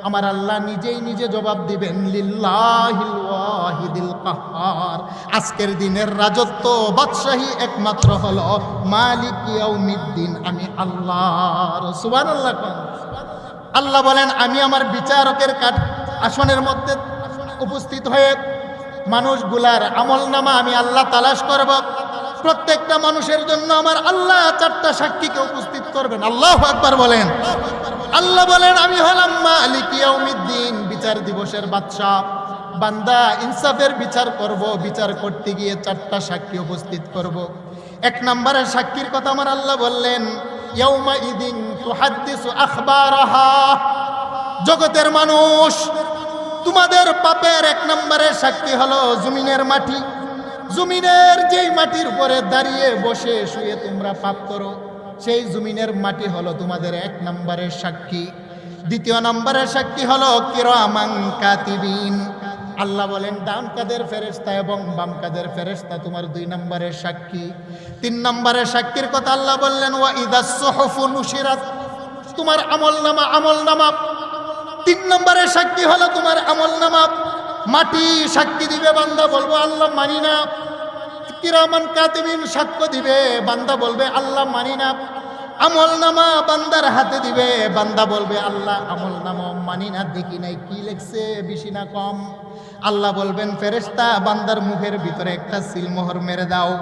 আমার আল্লাহ নিজেই নিজে জবাব দিবেন, লিল্লাহিল ওয়াহিদিল কাহ্হার, আজকের দিনের রাজত্ব বাদশাহী একমাত্র হলো মালিক ইয়াউমিদ্দিন, আমি আল্লাহ। সুবহানাল্লাহ। আল্লাহ বলেন, আমি আমার বিচারকের আসনের মধ্যে উপস্থিত হয়ে মানুষগুলার আমলনামা আমি আল্লাহ তালাশ করব। প্রত্যেকটা মানুষের জন্য আমার আল্লাহ 4টা সাক্ষীকে উপস্থিত করবেন। আল্লাহু আকবার বলেন। আল্লাহ বলেন, আমি হলাম মালিক ইয়াউমিদ্দিন, বিচার দিবসের বাদশা। বান্দা ইনসাফের বিচার করব, বিচার করতে গিয়ে 4টা সাক্ষী উপস্থিত করব। 1 নম্বরের সাক্ষীর কথা আমার আল্লাহ বললেন, ইয়াউমা ইদিন তুহাদ্দিসু আখবারাহা, জগতের মানুষ, তোমাদের পাপের 1 নম্বরের সাক্ষী হলো জমিনের মাটি। জমিনের যেই মাটির উপরে দাঁড়িয়ে বসে শুয়ে তোমরা পাপ করো, সেই জমিনের মাটি হলো তোমাদের 1 নম্বরের সাক্ষী। 2 নম্বরের সাক্ষী হলো কিরামান কাতিবিন। আল্লাহ বলেন, ডান কাদের ফেরেশতা এবং বাম কাদের ফেরেশতা তোমার 2 নম্বরের সাক্ষী। 3 নম্বরের সাক্ষীর কথা আল্লাহ বললেন, ওয়া ইদাস সুহুফু নুশিরাত, তোমার আমলনামা। 3 নম্বরের সাক্ষী হলো তোমার আমলনামা। মাটি সাক্ষী দিবে, বান্দা বলবো আল্লাহ মানি না। কিরামান কাতিবিন সাক্ষ্য দিবে, বান্দা বলবে আল্লাহ মানি না। আমলনামা বান্দার হাতে দিবে, বান্দা বলবে আল্লাহ আমলনামা মানি না, দেখি নাই কি লেখছে, বেশি না কম। আল্লাহ বলবেন, ফেরেশতা বান্দার মুখের ভিতরে একটা সিলমোহর মেরে দাও।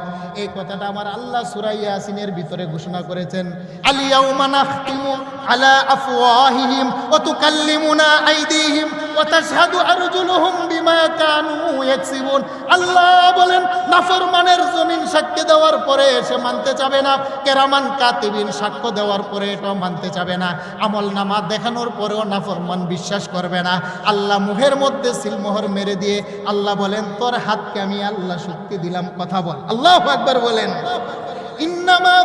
এই কথাটা আমার আল্লাহ সূরা ইয়াসিনের ভিতরে ঘোষণা করেছেন, আল ইয়াউমা নাখতিমু আলা আফওয়াহিহিম ওয়া তুকাল্লিমুনা আইদিহিম ওয়া তাশহাদু আরজুলুহুম বিমা কানু ইয়াকসিবুন। আল্লাহ বলেন নাফরমানের জমিন সাক্ষ্য দেওয়ার পরে সে মানতে চাবে না, কেরামান কাতিবিন সাক্ষ্য দেওয়ার পরে এটাও মানতে চাবে না, আমলনামা দেখানোর পরেও নাফরমান বিশ্বাস করবে না। আল্লাহ মুখের মধ্যে সিলমোহর মেরে দিয়ে আল্লাহ বলেন তোর হাতকে আমি আল্লাহ শক্তি দিলাম, কথা বল। আল্লাহু আকবার বলেন। ইন্নামা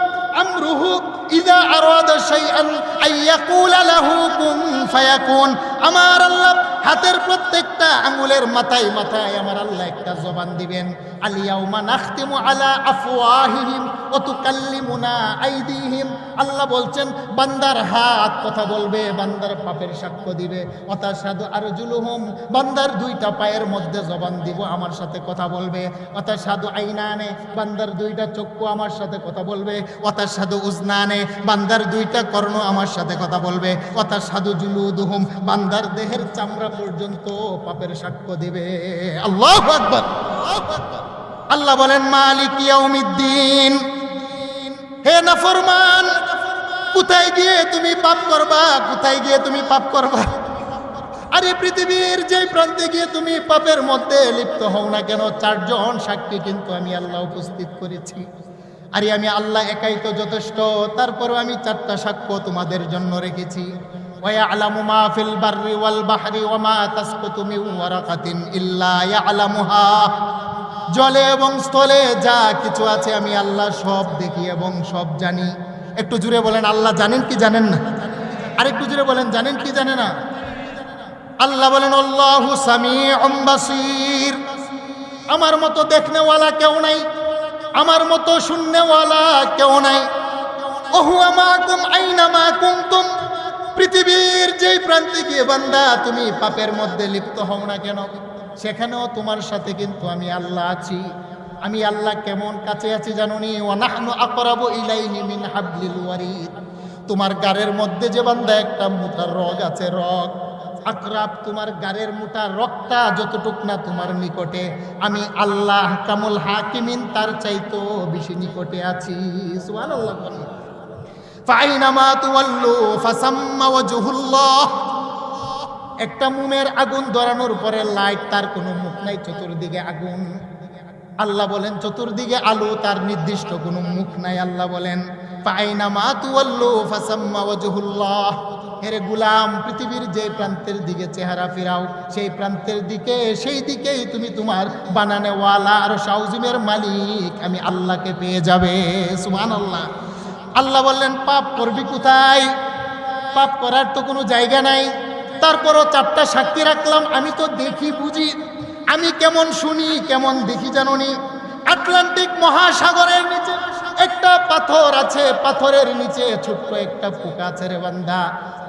আমরুহু ইযা আরাদা শাইআন আইয়াকুলা লাহু কুন ফায়াকুন। আমার আল্লাহ হাতের প্রত্যেকটা আঙ্গুলের মাথায় মাথায় আমার আল্লাহ একটা জবান দিবেন। আল ইয়াউমা নাখতিমু আলা আফওয়াহিহিম ওয়া তুকাল্লিমুনা আইদিহিম। আল্লাহ বলছেন বান্দার হাত কথা বলবে, বান্দার পাপের সাক্ষ্য দিবে। ওয়া তাশহাদু আরজুলুহুম, বান্দার দুইটা পায়ের মধ্যে জবান দিব, আমার সাথে কথা বলবে। ওয়া তাশহাদু আইনানে, বান্দার দুইটা চক্ষু আমার সাথে কথা বলবে। ওয়া তাশহাদু উজনানে, বান্দার দুইটা কর্ণ আমার সাথে কথা বলবে। ওয়া তাশহাদু জুলুদুহুম, বান্দার দেহের চামড়া পর্যন্ত পাপের সাক্ষ্য দিবে। আল্লাহু আকবার। আল্লাহ বলেন মালিক ইয়াউমিদ্দিন, হে নাফরমান কোথায় গিয়ে তুমি পাপ করবা, কোথায় গিয়ে তুমি পাপ করবা? আরে পৃথিবীর যে প্রান্তে গিয়ে তুমি পাপের মধ্যে লিপ্ত হও না কেন, চারজন সাক্ষী কিন্তু আমি আল্লাহ উপস্থিত করেছি। আরে আমি আল্লাহ একাই তো যথেষ্ট, তারপরও আমি চারটা সাক্ষ্য তোমাদের জন্য রেখেছি। وَيَعْلَمُ مَا فِي الْبَرِّ وَالْبَحْرِ وَمَا تَسْقُطُ مِنْ وَرَقَةٍ إِلَّا يَعْلَمُهَا। জলে এবং স্থলে যা কিছু আছে আমি আল্লাহ সব দেখি এবং সব জানি। একটু জুড়ে বলেন আল্লাহ জানেন কি জানেন না? আর একটু জুড়ে বলেন জানেন কি জানেন না? আল্লাহ বলেন আল্লাহু সামিউম বাসীর, আমার মতো দেখনেওয়ালা কেউ নাই, আমার মতো শুননেওয়ালা কেউ নাই। ওহুয়া মাকুম আইনামা কুনতুম, পৃথিবীর যেই প্রান্তে গিয়ে বান্দা তুমি পাপের মধ্যে লিপ্ত হও না কেন, সেখানেও তোমার সাথে কিন্তু আমি আল্লাহ আছি। আমি আল্লাহ কেমন কাছে আছি জানোনি? ওয়া নাহনু আকরাবু ইলাইহি মিন হাবলিল ওয়ারিদ। তোমার গারের মধ্যে যে বান্দা একটা মোটা রগ আছে, রগ আকরাব, তোমার গারের মোটা রগটা যতটুক না তোমার নিকটে, আমি আল্লাহ কামুল হাকিমিন তার চাইতো বেশি নিকটে আছি। সুবহানাল্লাহ। ফাইনামা তুওয়াল্লু ফাসাম্মা ওয়াজহুল্লাহ। একটা মোমের আগুন ধরানোর পরে লাইট, তার কোনো মুখ নাই, চতুর্দিকে আগুন। আল্লাহ বলেন চতুর্দিকে আলো, তার নির্দিষ্ট কোনো মুখ নাই। আল্লাহ বলেন ফাইনামা তুওয়াল্লু ফাসাম্মা ওয়াজহুল্লাহ। হেরে গুলাম, পৃথিবীর যে প্রান্তের দিকে চেহারা ফিরাও, সেই প্রান্তের দিকে, সেই দিকেই তুমি তোমার বানানেওয়ালা আর শাউজিমের মালিক আমি আল্লাহকে পেয়ে যাবে। সুবহানাল্লাহ। আল্লাহ বললেন পাপ করবি কোথায়? পাপ করার তো কোনো জায়গা নাই। তারপরও চারটা সাক্ষী রাখলাম, আমি তো দেখি বুঝি, আমি কেমন শুনি কেমন দেখি জানোনি? আটলান্টিক মহাসাগরের নিচে একটা পাথর আছে, পাথরের নিচে ছোট্ট একটা পোকা আছে রে বান্দা।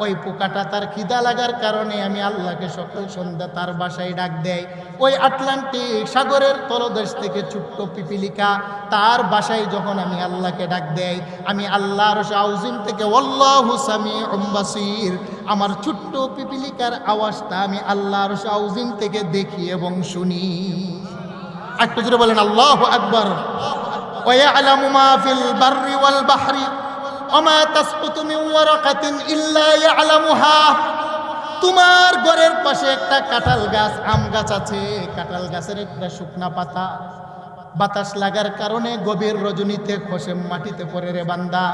ওই পোকাটা তার খিদা লাগার কারণে আমি আল্লাহকে সকাল সন্ধ্যা তার বাসায় ডাক দেয়। ওই আটলান্টিক সাগরের তলদেশ থেকে ছোট্ট পিপিলিকা তার বাসায় যখন আমি আল্লাহকে ডাক দেয়, আমি আল্লাহর আউজিম থেকে আল্লাহু সামিউম বাসীর, আমার ছোট্ট পিপিলিকার আওয়াজটা আমি আল্লাহর আউজিম থেকে দেখি এবং শুনি। একটু জোরে বলেন আল্লাহু আকবার। ওয়ায়ালামু মা ফিল বাররি ওয়াল বাহরি ওমা তাসকুতু মিন ওয়ারাকাতিন ইল্লা ইয়ালামুহা। তোমার ঘরের পাশে একটা কাঁঠাল গাছ, আম গাছ আছে, কাঁঠাল গাছের একটা শুকনা পাতা বাতাস লাগার কারণে গভীর রজনীতে খসে মাটিতে পড়ে রে বান্দা।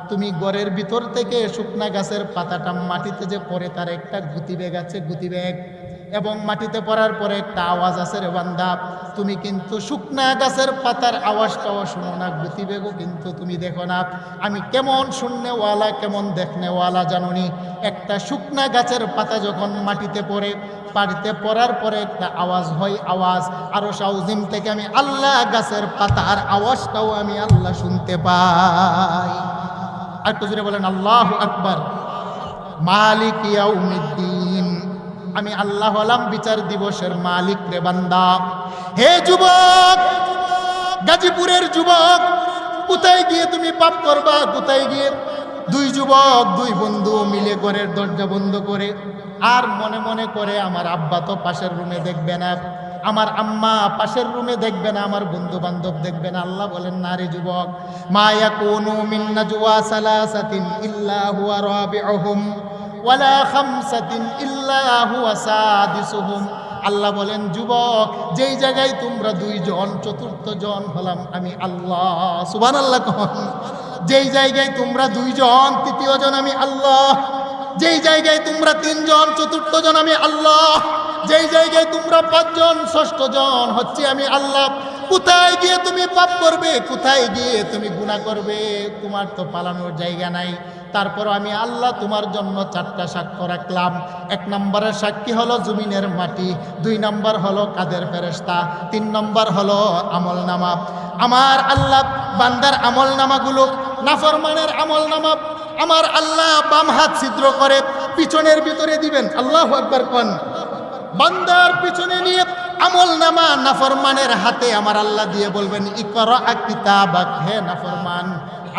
তুমি ঘরের ভিতর থেকে শুকনা গাছের পাতাটা মাটিতে যে পড়ে, তার একটা গতিবেগ আছে, গতিবেগ, এবং মাটিতে পড়ার পরে একটা আওয়াজ আছে রে বান্দা। তুমি কিন্তু শুকনা গাছের পাতার আওয়াজটাও শোনো না, গতিবেগও কিন্তু তুমি দেখো না। আমি কেমন শুননেওয়ালা কেমন দেখনেওয়ালা জানোনি? একটা শুকনা গাছের পাতা যখন মাটিতে পড়ে, পানিতে পড়ার পরে একটা আওয়াজ হয়, আওয়াজ আরো শাউজিম থেকে আমি আল্লাহ গাছের পাতার আওয়াজটাও আমি আল্লাহ শুনতে পাই। আর একটু জোরে বলেন আল্লাহু আকবার। মালিক ইয়াউমিদ্দিন, আমি আল্লাহ হলাম বিচার দিবসের মালিক রে বান্দা। হে যুবক, গাজীপুরের যুবক, কোথায় গিয়ে তুমি পাপ করবা? কোথায় গিয়ে? দুই যুবক, দুই বন্ধু মিলে ঘরের দরজা বন্ধ করে আর মনে মনে করে আমার আব্বা তো পাশের রুমে দেখবে না, আমার আম্মা পাশের রুমে দেখবে না, আমার বন্ধু বান্ধব দেখবে না। আল্লাহ বলেন না রে যুবক, মা ইয়াকুনু মিন নাজওয়া সালাসাতিন ইল্লা হুয়া রাবিউহুম ওয়ালা খামসাতিন ইল্লা হুয়া সাদিসুহুম। আল্লাহ বলেন, যুবক, যেই জায়গায় তোমরা 2 জন, চতুর্থ জন হলাম আমি আল্লাহ। সুবহানাল্লাহ কোন। যেই জায়গায় তোমরা 2 জন, তৃতীয় জন আমি আল্লাহ। যেই জায়গায় তোমরা 3 জন, চতুর্থ জন আমি আল্লাহ। যেই জায়গায় তোমরা 5 জন, ষষ্ঠ জন হচ্ছে আমি আল্লাহ। কোথায় গিয়ে তুমি পাপ করবে, কোথায় গিয়ে তুমি গুনাহ করবে, তোমার তো পালানোর জায়গা নাই। তারপর আমি আল্লাহ তোমার জন্য 4টা সাক্ষ্য রাখলাম। 1 নম্বরের সাক্ষী হলো জমিনের মাটি, 2 নম্বর হলো কাদের ফেরেশতা, 3 নম্বর হলো আমলনামা। আমার আল্লাহ বান্দার আমলনামাগুলো, নাফরমানের আমলনামা আমার আল্লাহ বাম হাত ছিদ্র করে পিছনের ভিতরে দিবেন। আল্লাহু আকবার কোন। বান্দার পিছনে নিয়ে আমলনামা নাফরমানের হাতে আমার আল্লাহ দিয়ে বলবেন, ইকরা কিতাবাক, হে নাফরমান,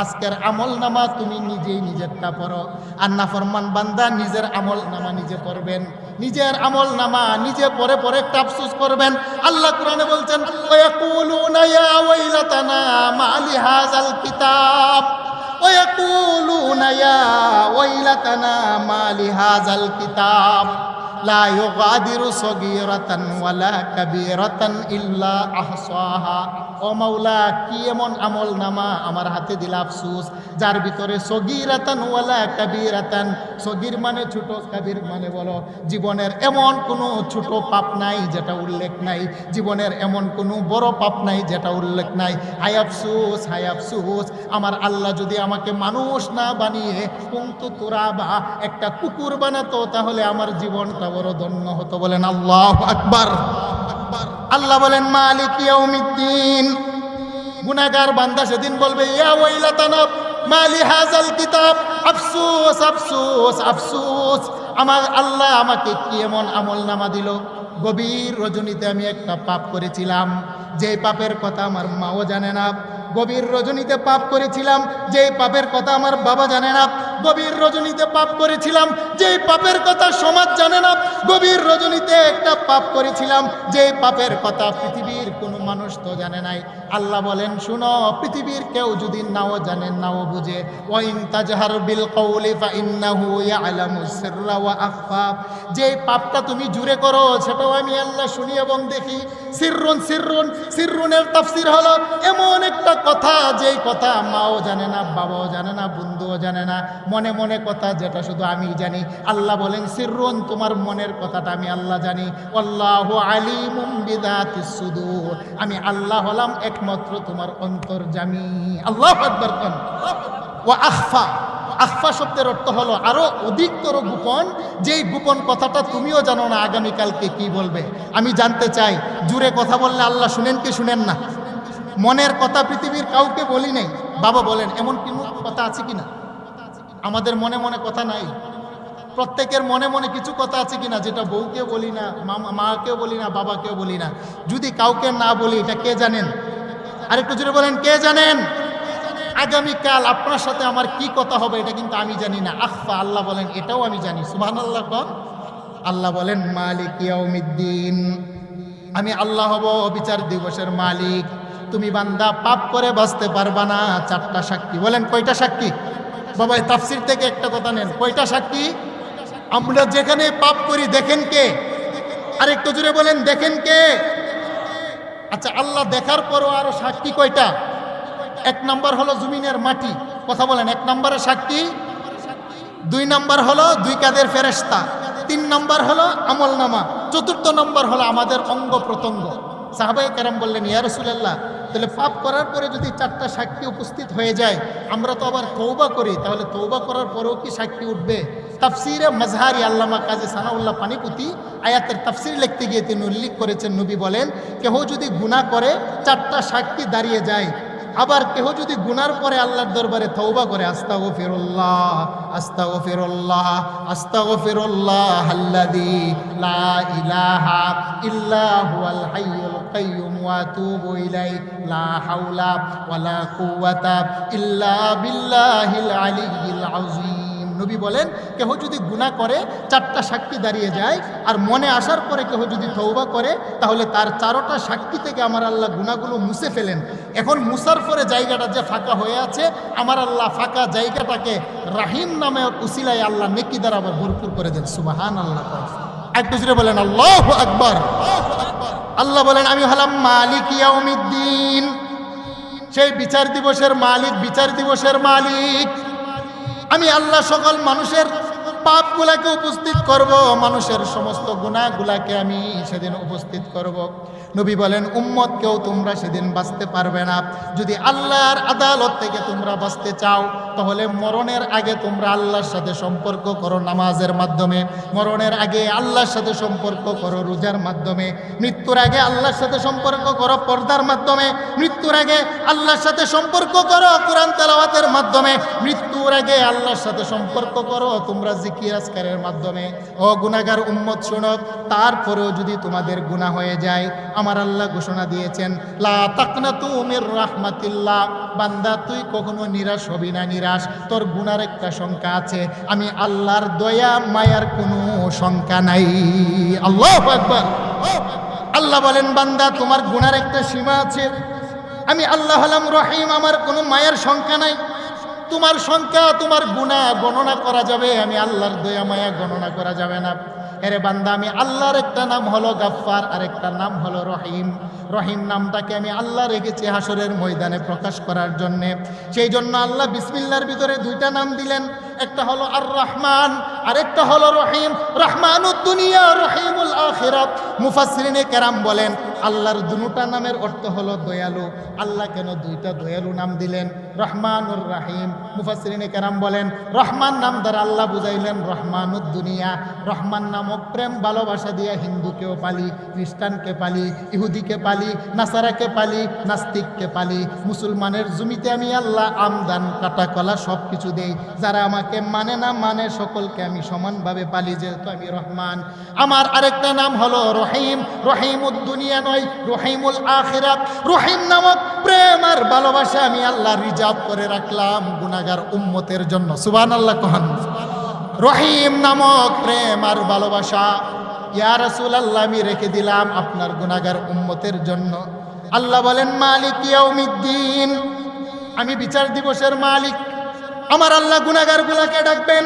আজকের আমলনামা তুমি নিজেই নিজেরটা পড়ো। আর নাফরমান বান্দা নিজের আমলনামা নিজে পড়বেন, নিজের আমলনামা নিজে পড়ে পড়ে একটা আফসোস করবেন। আল্লাহ কোরআনে বলছেন, ওয়ায়াকুলুনা ইয়া ওয়াইলাতানা মা লিহাযাল কিতাব, ওয়ায়াকুলুনা ইয়া ওয়াইলাতানা মা লিহাযাল কিতাব লা ইউগাদিরু সগীরাতান ওয়ালা কাবীরাতান ইল্লা আহসাহা। ও মাওলা, কি এমন আমলনামা আমার হাতে দিলা আফসোস, যার ভিতরে সগীরাতান ওয়ালা কাবীরাতান, সগীর মানে ছোট, কাবীর মানে বলো, জীবনের এমন কোনো ছোট পাপ নাই যেটা উল্লেখ নাই, জীবনের এমন কোনো বড় পাপ নাই যেটা উল্লেখ নাই। হায় আফসোস, হায় আফসোস, আমার আল্লাহ যদি আমাকে মানুষ না বানিয়ে কুনতু তুরাবা, একটা কুকুর বানাতো, তাহলে আমার জীবনটা বড় ধন্য হতো। বলেন আল্লাহু আকবার। আল্লাহ বলেন, মালিক ইয়াউমিদ্দিন। গুনাহগার বান্দা সেদিন বলবে, ইয়া ওয়াইলাতানা মা লিহাযাল কিতাব, আফসোস আফসোস আফসোস, আমার আল্লাহ আমাকে কি এমন আমলনামা দিল। গভীর রজনীতে আমি একটা পাপ করেছিলাম, যে পাপের কথা আমার মাও জানে না। গভীর রজনীতে পাপ করেছিলাম, যেই পাপের কথা আমার বাবা জানে না। গভীর রজনীতে পাপ করেছিলাম, যেই পাপের কথা সমাজ জানে না। গভীর রজনীতে একটা পাপ করেছিলাম, যেই পাপের কথা পৃথিবীর কোনো মানুষ তো জানে নাই। আল্লাহ বলেন, শুনো, পৃথিবীর কেউ যদি নাও জানে, নাও বুঝে, ওয়াইন তাজহার বিল কওলি ফাইন্নাহু ইয়ালামুস সিররা ওয়া আখফা, যেই পাপটা তুমি জুড়ে করো সেটাও আমি আল্লাহ শুনি এবং দেখি। সিররুন সিররুন, সিররুনের তাফসীর হলো এমন একটা কথা, যেই কথা মাও জানে না, বাবাও জানে না, বন্ধুও জানে না, মনে মনে কথা যেটা শুধু আমি জানি। আল্লাহ বলেন, সিররুন, তোমার মনের কথাটা আমি আল্লাহ জানি। আল্লাহু আলিমুম বিযাতিস সুদূর, আমি আল্লাহ হলাম একমাত্র তোমার অন্তর্যামী। আল্লাহু আকবার। ওয়া আখফা, আখফা শব্দের অর্থ হলো আরো অধিকতর গোপন, যেই গোপন কথাটা তুমিও জানো না আগামীকালকে কি বলবে। আমি জানতে চাই, জুড়ে কথা বললে আল্লাহ শুনেন কি শুনেন না? মনের কথা পৃথিবীর কাউকে বলি নাই। বাবা বলেন, এমন কি কথা আছে কিনা? আমাদের মনে মনে কথা নাই। প্রত্যেকের মনে মনে কিছু কথা আছে কিনা, যেটা বউকে বলি না, মাকেও বলি না, বাবাকেও বলি না। যদি কাউকে না বলি, এটা কে জানেন? আরেকটু জোরে বলেন, কে জানেন? আগামীকাল আপনার সাথে আমার কি কথা হবে এটা কিন্তু আমি জানি না। আখফা, আল্লাহ বলেন এটাও আমি জানি। সুবহানাল্লাহ কোন। আল্লাহ বলেন, মালিক ইয়াউমিদ্দিন, আমি আল্লাহ হব বিচার দিবসের মালিক। তুমি বান্দা পাপ করে বাঁচতে পারবা না। 4টা সাক্ষী। বলেন কয়টা সাক্ষী? বাবা তাফসীর থেকে একটা কথা নেন, কয়টা সাক্ষী? আমরা যেখানে পাপ করি দেখেন কে? আরেকটু জোরে বলেন, দেখেন কে? আচ্ছা, আল্লাহ দেখার পরও আরো সাক্ষী কয়টা? 1 নম্বর হলো জমিনের মাটি। কথা বলেন, 1 নম্বরের সাক্ষী। 2 নম্বর হলো 2 কাদের ফেরেশতা। 3 নম্বর হলো আমলনামা। 4র্থ নম্বর হলো আমাদের অঙ্গ প্রত্যঙ্গ। সাহাবায়ে কেরাম বললেন, ইয়া রাসূলুল্লাহ, তাহলে পাপ করার পরে যদি 4টা সাক্ষী উপস্থিত হয়ে যায়, আমরা তো আবার তওবা করি, তাহলে তওবা করার পরেও কি সাক্ষী উঠবে? তাফসীরে মাজহারি আল্লামা কাজী সানাউল্লাহ পানিপতি আয়াতের তাফসীর লিখতে গিয়ে তিনি উল্লেখ করেছেন, নবী বলেন, কেহ যদি গুনাহ করে 4টা সাক্ষী দাঁড়িয়ে যায়, আবার কেহ যদি গুনার পরে আল্লাহর দরবারে তওবা করে, আস্তাগফিরুল্লাহ আস্তাগফিরুল্লাহ আস্তাগফিরুল্লাহ আল্লাযী লা ইলাহা ইল্লা হুয়াল হাইয়ুল কাইয়্যুম ওয়া আতুবু ইলাইহি লা হাওলা ওয়ালা কুওয়াতা ইল্লা বিল্লাহিল আলিয়্যিল আযীম। নবী বলেন, কেহ যদি গুনাহ করে 4টা সাক্ষী দাঁড়িয়ে যায়, আর মনে আসার পরে কেহ যদি তওবা করে, তাহলে তার 4টা সাক্ষী থেকে আমার আল্লাহ গুনাহগুলো মুছে ফেলেন। এখন মুসার পরে জায়গাটা যে ফাঁকা হয়ে আছে, আমার আল্লাহ ফাঁকা জায়গাটাকে রাহিম নামের উসিলায় আল্লাহ নেকি দ্বারা আবার ভরপুর করে দেন। সুবহানাল্লাহ। একটু জোরে বলেন আল্লাহু আকবার। আল্লাহ বলেন আমি হলাম মালিক ইয়াউমিদ্দিন, সেই বিচার দিবসের মালিক, বিচার দিবসের মালিক আমি আল্লাহ। সকল মানুষের পাপগুলাকে উপস্থিত করব, মানুষের সমস্ত গুনাহগুলাকে আমি সেদিন উপস্থিত করব। নবী বলেন উম্মতকেও তোমরা সেদিন বাঁচতে পারবে না। যদি আল্লাহর আদালত থেকে তোমরা বাঁচতে চাও, তাহলে মরণের আগে তোমরা আল্লাহর সাথে সম্পর্ক করো নামাজের মাধ্যমে, মরণের আগে আল্লাহর সাথে সম্পর্ক করো রোজার মাধ্যমে, মৃত্যুর আগে আল্লাহর সাথে সম্পর্ক করো পর্দার মাধ্যমে, মৃত্যুর আগে আল্লাহর সাথে সম্পর্ক করো কোরআন তেলাওয়াতের মাধ্যমে, মৃত্যুর আগে আল্লাহর সাথে সম্পর্ক করো তোমরা জিকির আজকারের মাধ্যমে। ও গুনাহগার উম্মত শোনো, তারপরেও যদি তোমাদের গুনাহ হয়ে যায়, আমার আল্লাহ ঘোষণা দিয়েছেন লা তাকনাতু মির রাহমাতিল্লাহ, বান্দা তুই কখনো নিরাশ হবি না। নিরাশ তোর গুনার একটা সংখ্যা আছে, আমি আল্লাহর দয়া মায়ার কোনো সংখ্যা নাই। আল্লাহু আকবার। আল্লাহ বলেন বান্দা তোমার গুনার একটা সীমা আছে, আমি আল্লাহ হলাম রহিম, আমার কোনো মায়ার সংখ্যা নাই। তোমার সংখ্যা তোমার গুনাহ গণনা করা যাবে, আমি আল্লাহর দয়া মায়া গণনা করা যাবে না। এরে বান্দা আমি আল্লাহর একটা নাম হলো গাফফার, আর একটা নাম হলো রহিম। রহিম নামটাকে আমি আল্লাহ রেখেছি হাসরের ময়দানে প্রকাশ করার জন্যে। সেই জন্য আল্লাহ বিসমিল্লাহর ভিতরে দুইটা নাম দিলেন, একটা হলো আর রহমান, আরেকটা হলো রহিম। রহমানুদ দুনিয়া, রহিমুল আখিরাত। মুফাসসিরিনে কেরাম বলেন আল্লাহর দুটা নামের অর্থ হলো দয়ালু। আল্লাহ কেন দুইটা দয়ালু নাম দিলেন, রহমানুর রাহিম? মুফাসসিরিনে কেরাম বলেন রহমান নাম দ্বারা আল্লাহ বুঝাইলেন রহমানুদ দুনিয়া। রহমান নামক প্রেম ভালোবাসা দিয়ে হিন্দুকেও পালি, খ্রিস্টানকে পালি, ইহুদিকে পালি, নাসারাকে পালি, নাস্তিককে পালি। মুসলমানের জমিতে আমি আল্লাহ আমদান কাটা কলা সব কিছু দেই। যারা আমাকে মানে না মানে সকলকে আমি সমানভাবে পালি, যেহেতু আমি রহমান। আমার আরেকটা নাম হলো রহিম। রহিমুদ দুনিয়া নয়, রহিমুল আখিরাত। রহিম নামক প্রেম আর ভালোবাসা আমি আল্লাহ রিজার্ভ করে রাখলাম গুনাহগার উম্মতের জন্য। সুবহানাল্লাহ কহন। রহিম নামক প্রেম আর ভালোবাসা ইয়া রাসূলুল্লাহ আমি রেখে দিলাম আপনার গুনাহগার উম্মতের জন্য। আল্লাহ বলেন মালিক ইয়াউমিদ্দিন, আমি বিচার দিবসের মালিক। আমার আল্লাহ গুনাহগারগুলোকে ডাকবেন,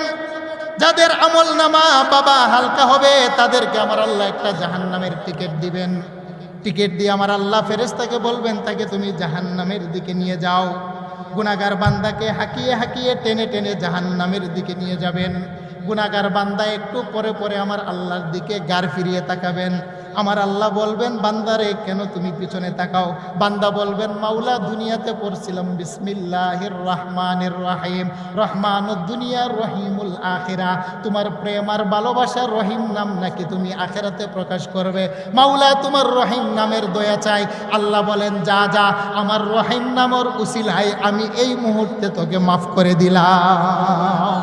যাদের আমল নামা বাবা হালকা হবে তাদেরকে আমার আল্লাহ একটা জাহান্নামের টিকিট দিবেন। টিকিট দিয়ে আমার আল্লাহ ফেরেশতাকে বলবেন তাকে তুমি জাহান্নামের দিকে নিয়ে যাও। গুনাহগার বান্দাকে হাঁকিয়ে হাঁকিয়ে টেনে টেনে জাহান্নামের দিকে নিয়ে যাবেন। গুনাহগার বান্দা একটু পরে পরে আমার আল্লাহর দিকে গাড় ফিরিয়ে তাকাবেন। আমার আল্লাহ বলবেন বান্দারে কেন তুমি পিছনে তাকাও? বান্দা বলবেন মাওলা দুনিয়াতে পড়ছিলাম বিসমিল্লাহির রহমানির রহিম, রহমানুদ দুনিয়া রহিমুল আখিরা। তোমার প্রেম আর ভালোবাসার রহিম নাম নাকি তুমি আখিরাতে প্রকাশ করবে? মাওলা তোমার রহিম নামের দয়া চাই। আল্লাহ বলেন যা যা, আমার রহিম নামের উসিলায় আমি এই মুহূর্তে তোকে মাফ করে দিলাম।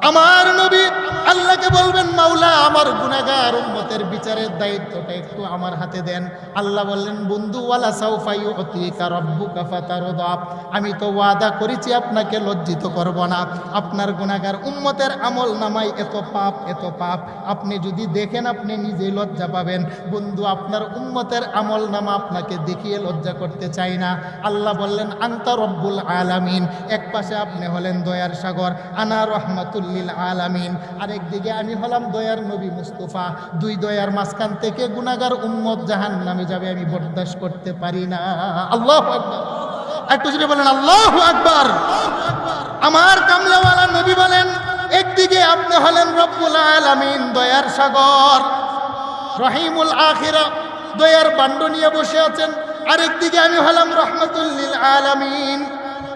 আমার নবী আল্লাহকে বলবেন মাওলা আমার গুনাহগার উম্মতের বিচারের দায়িত্বটা একটু আমার হাতে দেন। আল্লাহ বললেন বন্ধু ওয়ালা সাউফা ইউতিকা রাব্বুকা ফাতারদা, আমি তো ওয়াদা করেছি আপনাকে লজ্জিত করব না। আপনার গুনাহগার উম্মতের আমল নামায় এত পাপ, এত পাপ, আপনি যদি দেখেন আপনি নিজেই লজ্জা পাবেন। বন্ধু আপনার উম্মতের আমল নামা আপনাকে দেখিয়ে লজ্জা করতে চাই না। আল্লাহ বললেন আনতা রব্বুল আলামিন, এক পাশে আপনি হলেন দয়ার সাগর, আনা রহমাতুল লিল আলামিন, আরেকদিকে আমি হলাম দয়ার নবী মুস্তাফা। দুই দয়ার মাঝখান থেকে গুনাহগার উম্মত জাহান্নামে যাবে, আমি বরদাস্ত করতে পারি না। আল্লাহু আকবার। একটু যদি বলেন আল্লাহু আকবার। আমার কামলাওয়ালা নবী বলেন একদিকে আপনি হলেন রব্বুল আলামিন দয়ার সাগর, রহিমুল আখিরা দয়ার বান্ড নিয়ে বসে আছেন, আরেকদিকে আমি হলাম রহমাতুল লিল আলামিন,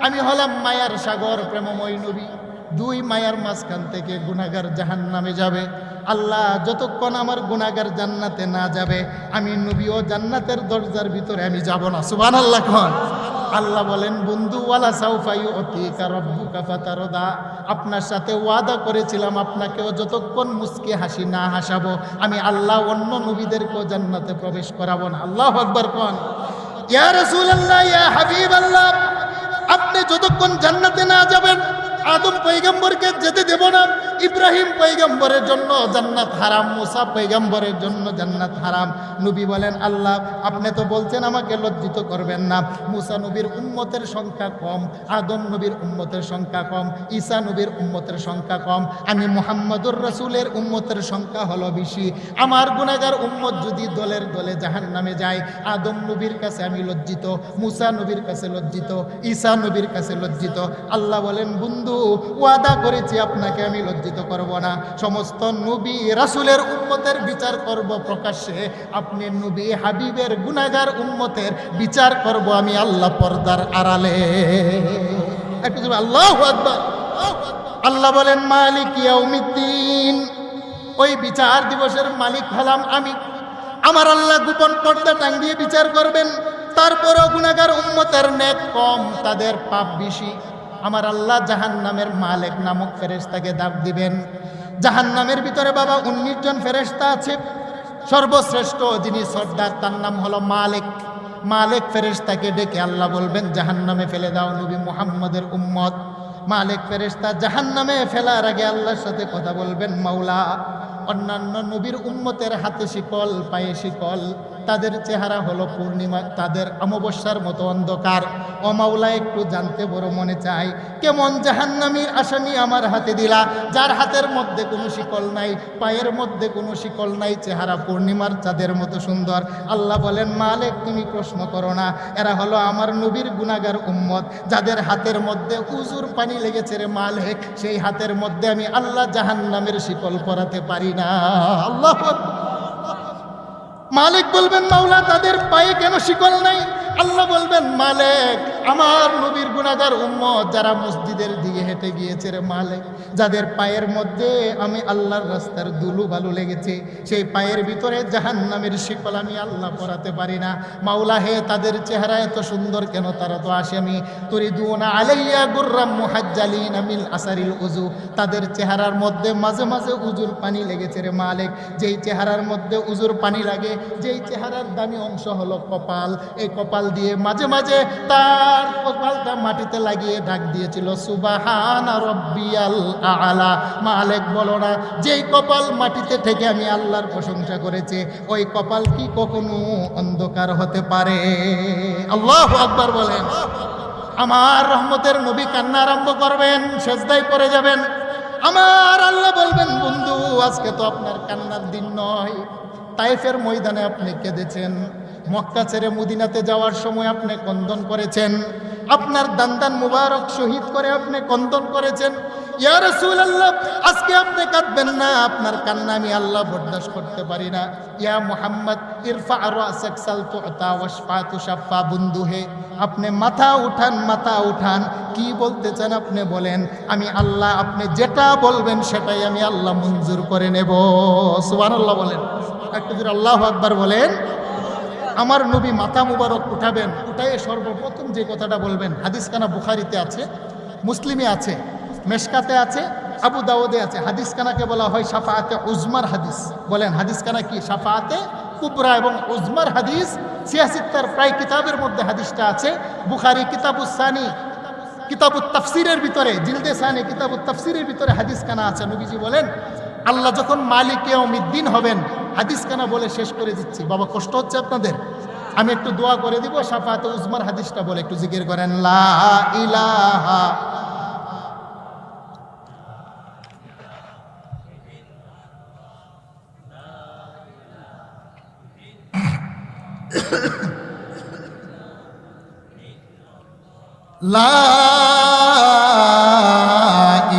আমি হলাম মায়ার সাগর, প্রেমময় নবী। দুই মায়ার মাঝখান থেকে গুনাহগার জাহান্নামে যাবে। আল্লাহ যতক্ষণ আমার গুনাহগার জান্নাতে না যাবে আমি নবীও জান্নাতের দরজার ভিতরে আমি যাব না। সুবহানাল্লাহ কোন। আল্লাহ বলেন বন্ধু ওয়ালা সাউফা ইউতিকা রাব্বুকা ফাতারদা, আপনার সাথে ওয়াদা করেছিলাম আপনাকেও যতক্ষণ মুস্কি হাসি না হাসাবো আমি আল্লাহ অন্য নবীদেরকেও জান্নাতে প্রবেশ করাবো না। আল্লাহু আকবার কোন। ইয়া রাসূলুল্লাহ ইয়া হাবিবাল্লাহ, আপনি যতক্ষণ জান্নাতে না যাবেন আদম পয়গম্বরকে যেতে দেব না। ইব্রাহিম পয়গম্বরের জন্য জান্নাত হারাম, মুসা পয়গম্বরের জন্য জান্নাত হারাম। নবী বলেন, আল্লাহ আপনি তো বলছেন আমাকে লজ্জিত করবেন না। মুসা নবীর উম্মতের সংখ্যা কম, আদম নবীর উম্মতের সংখ্যা কম, ঈসা নবীর উম্মতের সংখ্যা কম, আমি মুহাম্মদুর রাসূলের উম্মতের সংখ্যা হলো বেশি। আমার গুনাহগার উম্মত যদি দলের দলে জাহান্নামে যায়, আদম নবীর কাছে আমি লজ্জিত, মুসা নবীর কাছে লজ্জিত, ঈসা নবীর কাছে লজ্জিত। আল্লাহ বলেন, বন্ধু ওয়াদা করেছি আপনাকে আমি লজ্জিত করব না। সমস্ত নবী রাসূলের উম্মতের বিচার করব প্রকাশ্যে, আপনি নবী হাবিবের গুনাহগার উম্মতের বিচার করব আমি আল্লাহ পর্দার আড়ালে। একটু জোরে আল্লাহু আকবার। আল্লাহ বলেন, মালিক ইয়াউমিদ্দিন, ওই বিচার দিবসের মালিক হলাম আমি। আমার আল্লাহ গোপন পর্দা টাঙ্গিয়ে বিচার করবেন। তারপরও গুনাহগার উম্মতের নেক কম, তাদের পাপ বেশি। আমার আল্লাহ জাহান্নামের মালিক নামক ফেরেশতাকে ডাক দিবেন। জাহান্নামের ভিতরে বাবা 19 জন ফেরেশতা আছে। সর্বশ্রেষ্ঠ যিনি সর্দার তার নাম হলো মালিক। মালিক ফেরেশতাকে ডেকে আল্লাহ বলবেন, জাহান্নামে ফেলে দাও নবী মুহাম্মদের উম্মত। মালিক ফেরেশতা জাহান্নামে ফেলার আগে আল্লাহর সাথে কথা বলবেন, মাওলা অন্যান্য নবীর উম্মতের হাতে শিকল, পায়ে শিকল, তাদের চেহারা হলো পূর্ণিমা, তাদের অমাবস্যার মতো অন্ধকার। ও মাওলা একটু জানতে বড় মনে চাই, কেমন জাহান্নামীর আসামি আমার হাতে দিলা, যার হাতের মধ্যে কোনো শিকল নাই, পায়ের মধ্যে কোনো শিকল নাই, চেহারা পূর্ণিমার চাঁদের মতো সুন্দর। আল্লাহ বলেন, মালিক তুমি প্রশ্ন করো না, এরা হলো আমার নবীর গুনাহগার উম্মত, যাদের হাতের মধ্যে উজুর পানি লেগেছে রে মালিক, সেই হাতের মধ্যে আমি আল্লাহ জাহান্নামের শিকল পরাতে পারি না। আল্লাহ মালিক বলবেন, মাওলা তাদের পায়ে কেন শিকল নাই? আল্লাহ বলবেন, মালিক আমার নবীর গুনাহগার উম্মত যারা মসজিদের দিকে হেঁটে গিয়েছে রে মালিক, যাদের পায়ের মধ্যে আমি আল্লাহর রাস্তার ধুলো বালু লেগেছে, সেই পায়ের ভিতরে জাহান্নামের শিকল আমি আল্লাহ পরাতে পারি না। মাওলা হে, তাদের চেহারা এত সুন্দর কেন? তারা তো আসামি। তুরিদুনা আলাইয়া গুররাম মুহাজ্জালিনা মিন আসারিল উজু, তাদের চেহারার মধ্যে মাঝে মাঝে উজুর পানি লেগেছে রে মালিক। যেই চেহারার মধ্যে উজুর পানি লাগে, যেই চেহারার দামি অংশ হলো কপাল, এই কপাল দিয়ে মাঝে মাঝে তার কপালটা মাটিতে লাগিয়ে ডাক দিয়েছিল, সুবহানা রাব্বিয়াল আ'লা। মালিক বলো না, যেই কপাল মাটিতে থেকে আমি আল্লাহর প্রশংসা করেছে, ওই কপাল কি কখনো অন্ধকার হতে পারে? আল্লাহু আকবার বলেন। আমার রহমতের নবী কান্না আরম্ভ করবেন, সেজদায় পড়ে যাবেন। আমার আল্লাহ বলবেন, বন্ধু আজকে তো আপনার কান্নার দিন নয়। তাইফের ময়দানে আপনি কেঁদেছেন, মক্কা ছেড়ে মদিনাতে যাওয়ার সময় আপনি ক্রন্দন করেছেন, আপনার দান্দান মুবারক শহীদ করে আপনি ক্রন্দন করেছেন। ইয়া রাসূলুল্লাহ, আজকে আপনি কাঁদবেন না, আপনার কান্না আমি আল্লাহ বরদাস্ত করতে পারি না। ইয়া মুহাম্মদ ইরফা রাসাক সাল তুতা ওয়াশফা তুশাফা, বন্ধু হে আপনি মাথা উঠান, মাথা উঠান। কি বলতে চান আপনি বলেন, আমি আল্লাহ আপনি যেটা বলবেন সেটাই আমি আল্লাহ মঞ্জুর করে নেব। সুবহানাল্লাহ বলেন, একটু জোরে আল্লাহু আকবার বলেন। আমার নবী মাথা মুবারক উঠাবেন, উঠাইয়ে সর্বপ্রথম যে কথাটা বলবেন, হাদিসখানা বুখারীতে আছে, মুসলিমে আছে, মেশকাতে আছে, আবু দাউদে আছে। হাদিসখানাকে বলা হয় শাফাআতে উজমার হাদিস। বলেন হাদিসখানা কি? শাফাআতে কুবরা এবং উজমার হাদিস। 76 প্রায় কিতাবের মধ্যে হাদিসটা আছে। বুখারী কিতাবুস সানি, কিতাবুত তাফসিরের ভিতরে, জিলদে সানি কিতাবুত তাফসিরের ভিতরে হাদিসখানা আছে। নবীজি বলেন, আল্লাহ যখন মালিক ইয়াউমিদ্দিন হবেন, হাদিসখানা বলে শেষ করে দিচ্ছি। বাবা কষ্ট হচ্ছে আপনাদের, আমি একটু দোয়া করে দিব। শাফাআতে উজমার হাদিসটা বলে একটু জিকির করেন, লা ইলাহা লা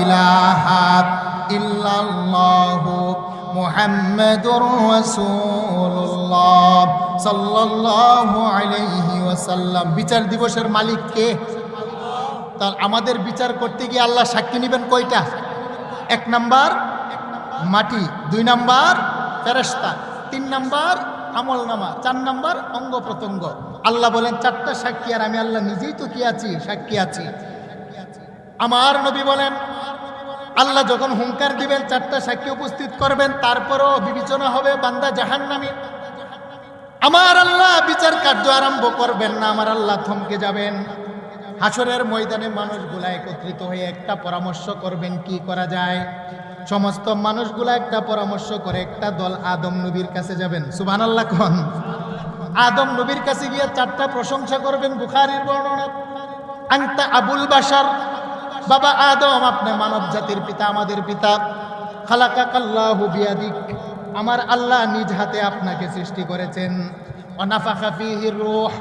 ইলাহা ইল্লাল্লাহু মুহাম্মাদুর রাসূলুল্লাহ সাল্লাল্লাহু আলাইহি ওয়াসাল্লাম। বিচার দিবসের মালিক কে? তার আমাদের বিচার করতে গিয়ে আল্লাহ সাক্ষী নেবেন কয়টা? 1 নাম্বার মাটি, 2 নাম্বার ফেরেশতা, 3 নাম্বার আমলনামা, 4 নাম্বার অঙ্গ প্রত্যঙ্গ। আল্লাহ বলেন 4টা সাক্ষী, আর আমি আল্লাহ নিজেই তো কি আছি? সাক্ষী আছি। আমার নবী বলেন, আল্লাহ যখন হুঙ্কার দিবেন 4টা সাক্ষী উপস্থিত করবেন, তারপরও বিবেচনা হবে বান্দা জাহান্নামী। আমার আল্লাহ বিচার কার্য আরম্ভ করবেন না, আমার আল্লাহ থমকে যাবেন। হাসরের ময়দানে মানুষগুলা একত্রিত হয়ে একটা পরামর্শ করবেন, কি করা যায়। সমস্ত মানুষগুলা একটা পরামর্শ করে, একটা দল আদম নবীর কাছে যাবেন। সুবহানাল্লাহ কোন আদম নবীর কাছে গিয়ে 4টা প্রশংসা করবেন। বুখারীর বর্ণনা, আনতা আবুল বাশার, বাবা আদম আপনি মানব জাতির পিতা, আমাদের পিতা। খালাকাকাল্লাহু বিয়াদিক, আমার আল্লাহ নিজ হাতে আপনাকে সৃষ্টি করেছেন। ওয়া নাফাখা ফীহির রূহ,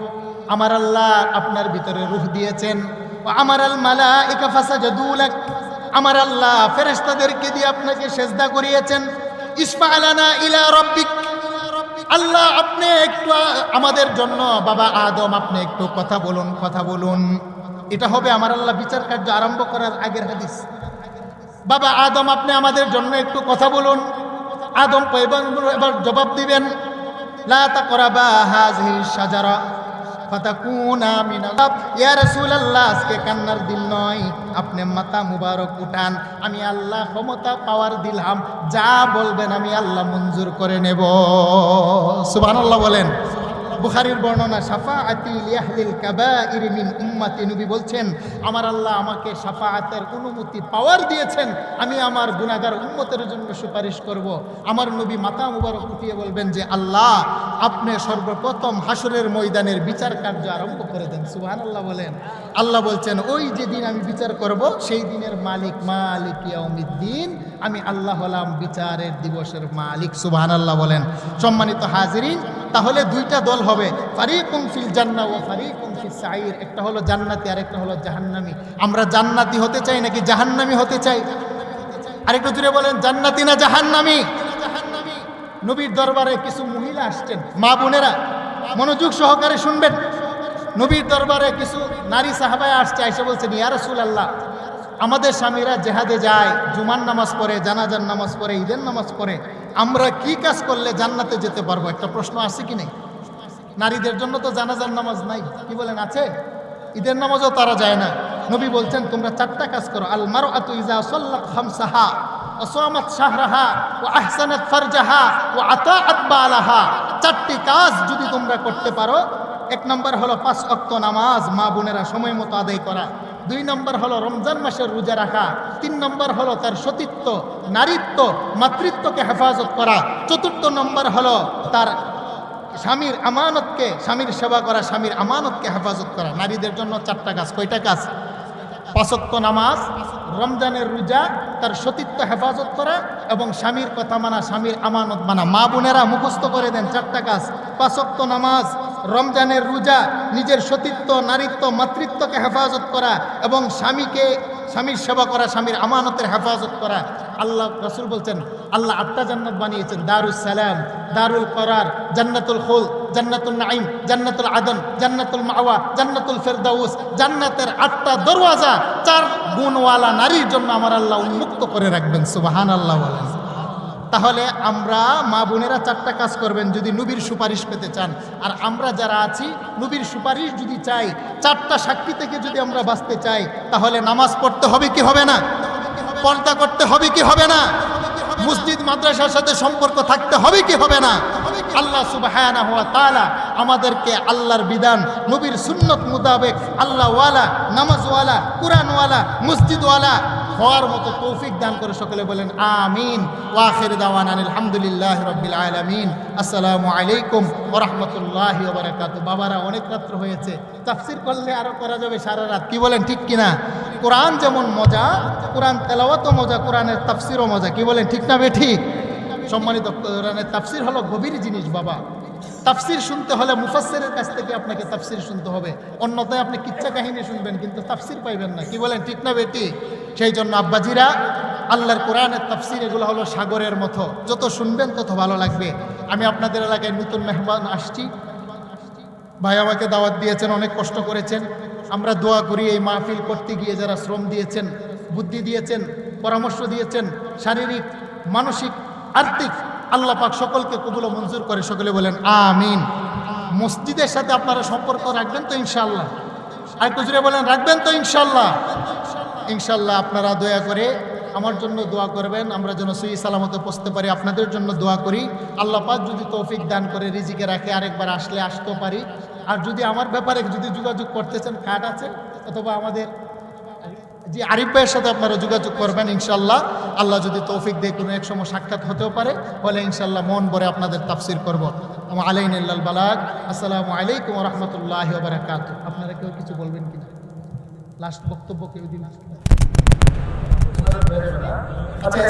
আমার আল্লাহ আপনার ভিতরে রূহ দিয়েছেন। ওয়া আমারাল মালায়েকা ফাসাজাদু লাক, আমার আল্লাহ ফেরেশতাদেরকে দিয়ে আপনাকে সেজদা করিয়েছেন। ইশফা লানা ইলা রাব্বিক, আল্লাহ আপনি একটু আমাদের জন্য, বাবা আদম আপনি একটু কথা বলুন, কথা বলুন। এটা হবে আমার আল্লাহ বিচার কার্য আরম্ভ করার আগের হাদিস। বাবা আদম আপনি আমাদের জন্য একটু কথা বলুন। আদম পয়গম্বর এবার জবাব দিবেন, লা তাকরাবা হাযিহি শাজারা ফাতাকুনা মিনাল, ইয়া রাসূলুল্লাহ আজকে কান্নার দিন নয়, আপনি মাথা মুবারক উঠান, আমি আল্লাহ ক্ষমতা পাওয়ার দিলাম, যা বলবেন আমি আল্লাহ মঞ্জুর করে নেব। সুবহানাল্লাহ বলেন। বুখারীর বর্ণনা, শাফাআতি লিআহলিল কাবাইর মিন উম্মতি, নবী বলছেন আমার আল্লাহ আমাকে শাফাআতের অনুমতি পাওয়ার দিয়েছেন, আমি আমার গুনাহগার উম্মতের জন্য সুপারিশ করব। আমার নবী মাথা মুবারক উঠিয়ে বলবেন যে আল্লাহ আপনি সর্বপ্রথম হাসরের ময়দানের বিচার কার্য আরম্ভ করে দেন। সুবহানাল্লাহ বলেন। আল্লাহ বলছেন ওই যেদিন আমি বিচার করব সেই দিনের মালিক মালিক ইয়াউমিদ্দিন, আমি আল্লাহ হলাম বিচারের দিবসের মালিক। সুবহানাল্লাহ বলেন। সম্মানিত হাজিরিন, তাহলে 2টা দল হবে, ফারিকুন ফিল জান্নাহ ওয়া ফারিকুন ফিস সাঈর, একটা হলো জান্নাতি আর একটা হলো জাহান্নামী। আমরা জান্নাতি হতে চাই নাকি জাহান্নামী হতে চাই? আরেকটু জুড়ে বলেন, জান্নাতি না জাহান্নামী? নবীর দরবারে কিছু মহিলা আসছেন, মা বোনেরা মনোযোগ সহকারে শুনবেন। নবীর দরবারে কিছু নারী সাহাবায়ে আসছে, এসে বলছেন ইয়া রাসূলুল্লাহ আমাদের স্বামীরা জেহাদে যায়, জুমার নামাজ পড়ে, জানাজার নামাজ পড়ে, ঈদের নামাজ পড়ে, আমরা কি কাজ করলে জান্নাতে যেতে পারবো? একটা প্রশ্ন আছে কি নেই? নারীদের জন্য তো জানাজার নামাজ নাই, কি বলেন আছে? ঈদের নামাজও তারা যায় না। নবী বলছেন তোমরা 4টা কাজ করো। আল মারআতু ইযা সাল্লাত খামসাহা ওয়া সামাত শাহরাহা ওয়া আহসানাত ফারজাহা ওয়া আতাআত বালাহা, 4টি কাজ যদি তোমরা করতে পারো, 1 নম্বর হলো 5 ওয়াক্ত নামাজ মা বোনেরা সময় মতো আদায় করা, 2 নম্বর হলো রমজান মাসের রোজা রাখা, 3 নম্বর হলো তার সতীত্ব, নারীত্ব, মাতৃত্বকে হেফাজত করা, 4র্থ নম্বর হলো তার স্বামীর আমানতকে, স্বামীর সেবা করা, স্বামীর আমানতকে হেফাজত করা। নারীদের জন্য 4টা কাজ। কয়টা কাজ? 5 ওয়াক্ত নামাজ, রমজানের রোজা, তার সতীত্ব হেফাজত করা এবং স্বামীর কথা মানা, স্বামীর আমানত মানা। মা বোনেরা মুখস্থ করে দেন 4টা কাজ: 5 ওয়াক্ত নামাজ, রমজানের রোজা, নিজের সতীত্ব, নারীত্ব, মাতৃত্বকে হেফাজত করা এবং স্বামীর সেবা করা, স্বামীর আমানতের হেফাজত করা। আল্লাহ রাসূল বলছেন আল্লাহ 8টা জান্নাত বানিয়েছেন, দারুস সালাম, দারুল করার, জান্নাতুল খুলদ, জান্নাতুল নাঈম, জান্নাতুল আদন, জান্নাতুল মাওয়া, জান্নাতুল ফেরদাউস। জান্নাতের 8টা দরওয়াজা 4 গুণওয়ালা নারীর জন্য আমার আল্লাহ উন্মুক্ত করে রাখবেন। সুবহানাল্লাহ বলেন। তাহলে আমরা মা বোনেরা 4টা কাজ করবেন যদি নবীর সুপারিশ পেতে চান। আর আমরা যারা আছি নবীর সুপারিশ যদি চাই, 4টা সাক্ষী থেকে যদি আমরা বাঁচতে চাই, তাহলে নামাজ পড়তে হবে কি হবে না? পর্দা করতে হবে কি হবে না? মসজিদ মাদ্রাসার সাথে সম্পর্ক থাকতে হবে কি হবে না? আল্লাহ সুবহানাহু ওয়া তাআলা আমাদেরকে আল্লাহর বিধান, নবীর সুন্নত মোতাবেক আল্লাহওয়ালা, নামাজওয়ালা, কুরআনওয়ালা, মসজিদওয়ালা হওয়ার মতো তৌফিক দান করে। সকলে বলেন আমিন। ওয়া আখির দাওয়ানা আলহামদুলিল্লাহি রাব্বিল আলামিন। আসসালামু আলাইকুম ওয়া রাহমাতুল্লাহি ওয়া বারাকাতুহু। বাবারা অনেক রাত্র হয়েছে, তাফসীর করলে আরো করা যাবে সারা রাত, কি বলেন ঠিক কিনা? কোরআন যেমন মজা, কোরআন তেলাওয়াতও মজা, কোরআনের তাফসীরও মজা, কি বলেন ঠিক না বেঠিক? সম্মানিত, কোরআনের তাফসীর হলো গভীর জিনিস বাবা। তাফসীর শুনতে হলে মুফাসসিরের কাছ থেকে আপনাকে তাফসীর শুনতে হবে, অন্যথায় আপনি কিচ্ছা কাহিনী শুনবেন কিন্তু তাফসীর পাইবেন না, কি বলেন ঠিক না বেটি? সেই জন্য আব্বাজিরা, আল্লাহর কোরআনের তাফসীর এগুলো হলো সাগরের মতো, যত শুনবেন তত ভালো লাগবে। আমি আপনাদের এলাকায় নতুন মেহমান আসছি, ভাই আমাকে দাওয়াত দিয়েছেন, অনেক কষ্ট করেছেন। আমরা দোয়া করি এই মাহফিল করতে গিয়ে যারা শ্রম দিয়েছেন, বুদ্ধি দিয়েছেন, পরামর্শ দিয়েছেন, শারীরিক, মানসিক, আর্থিক, আল্লাহ পাক সকলকে কবুল ও মঞ্জুর করে। সকলে বলেন আমিন। মসজিদের সাথে আপনারা সম্পর্ক রাখবেন তো ইনশাআল্লাহ? আর একটু জোরে বলেন, রাখবেন তো ইনশাআল্লাহ? ইনশাআল্লাহ আপনারা দয়া করে আমার জন্য দোয়া করবেন, আমরা যেন সহি সালামতে পৌঁছতে পারি। আপনাদের জন্য দোয়া করি, আল্লাহ পাক যদি তৌফিক দান করে রিজিকে রাখে আরেকবার আসলে আসতে পারি। আর যদি আমার ব্যাপারে যদি যোগাযোগ করতে চান, কার্ড আছে, অথবা আমাদের জি আরিফ ভাইয়ের সাথে আপনারা যোগাযোগ করবেন ইনশাল্লাহ। আল্লাহ যদি তৌফিক দিয়ে কোনো এক সময় সাক্ষাৎ হতেও পারে, বলে ইনশাল্লাহ মন ভরে আপনাদের তাফসির করবো। আলাইনাল বালাগ। আসসালামু আলাইকুম ওয়া রাহমাতুল্লাহি ওয়া বারাকাতুহু। আপনারা কেউ কিছু বলবেন কিনা? লাস্ট বক্তব্য কেউ দিন। আচ্ছা।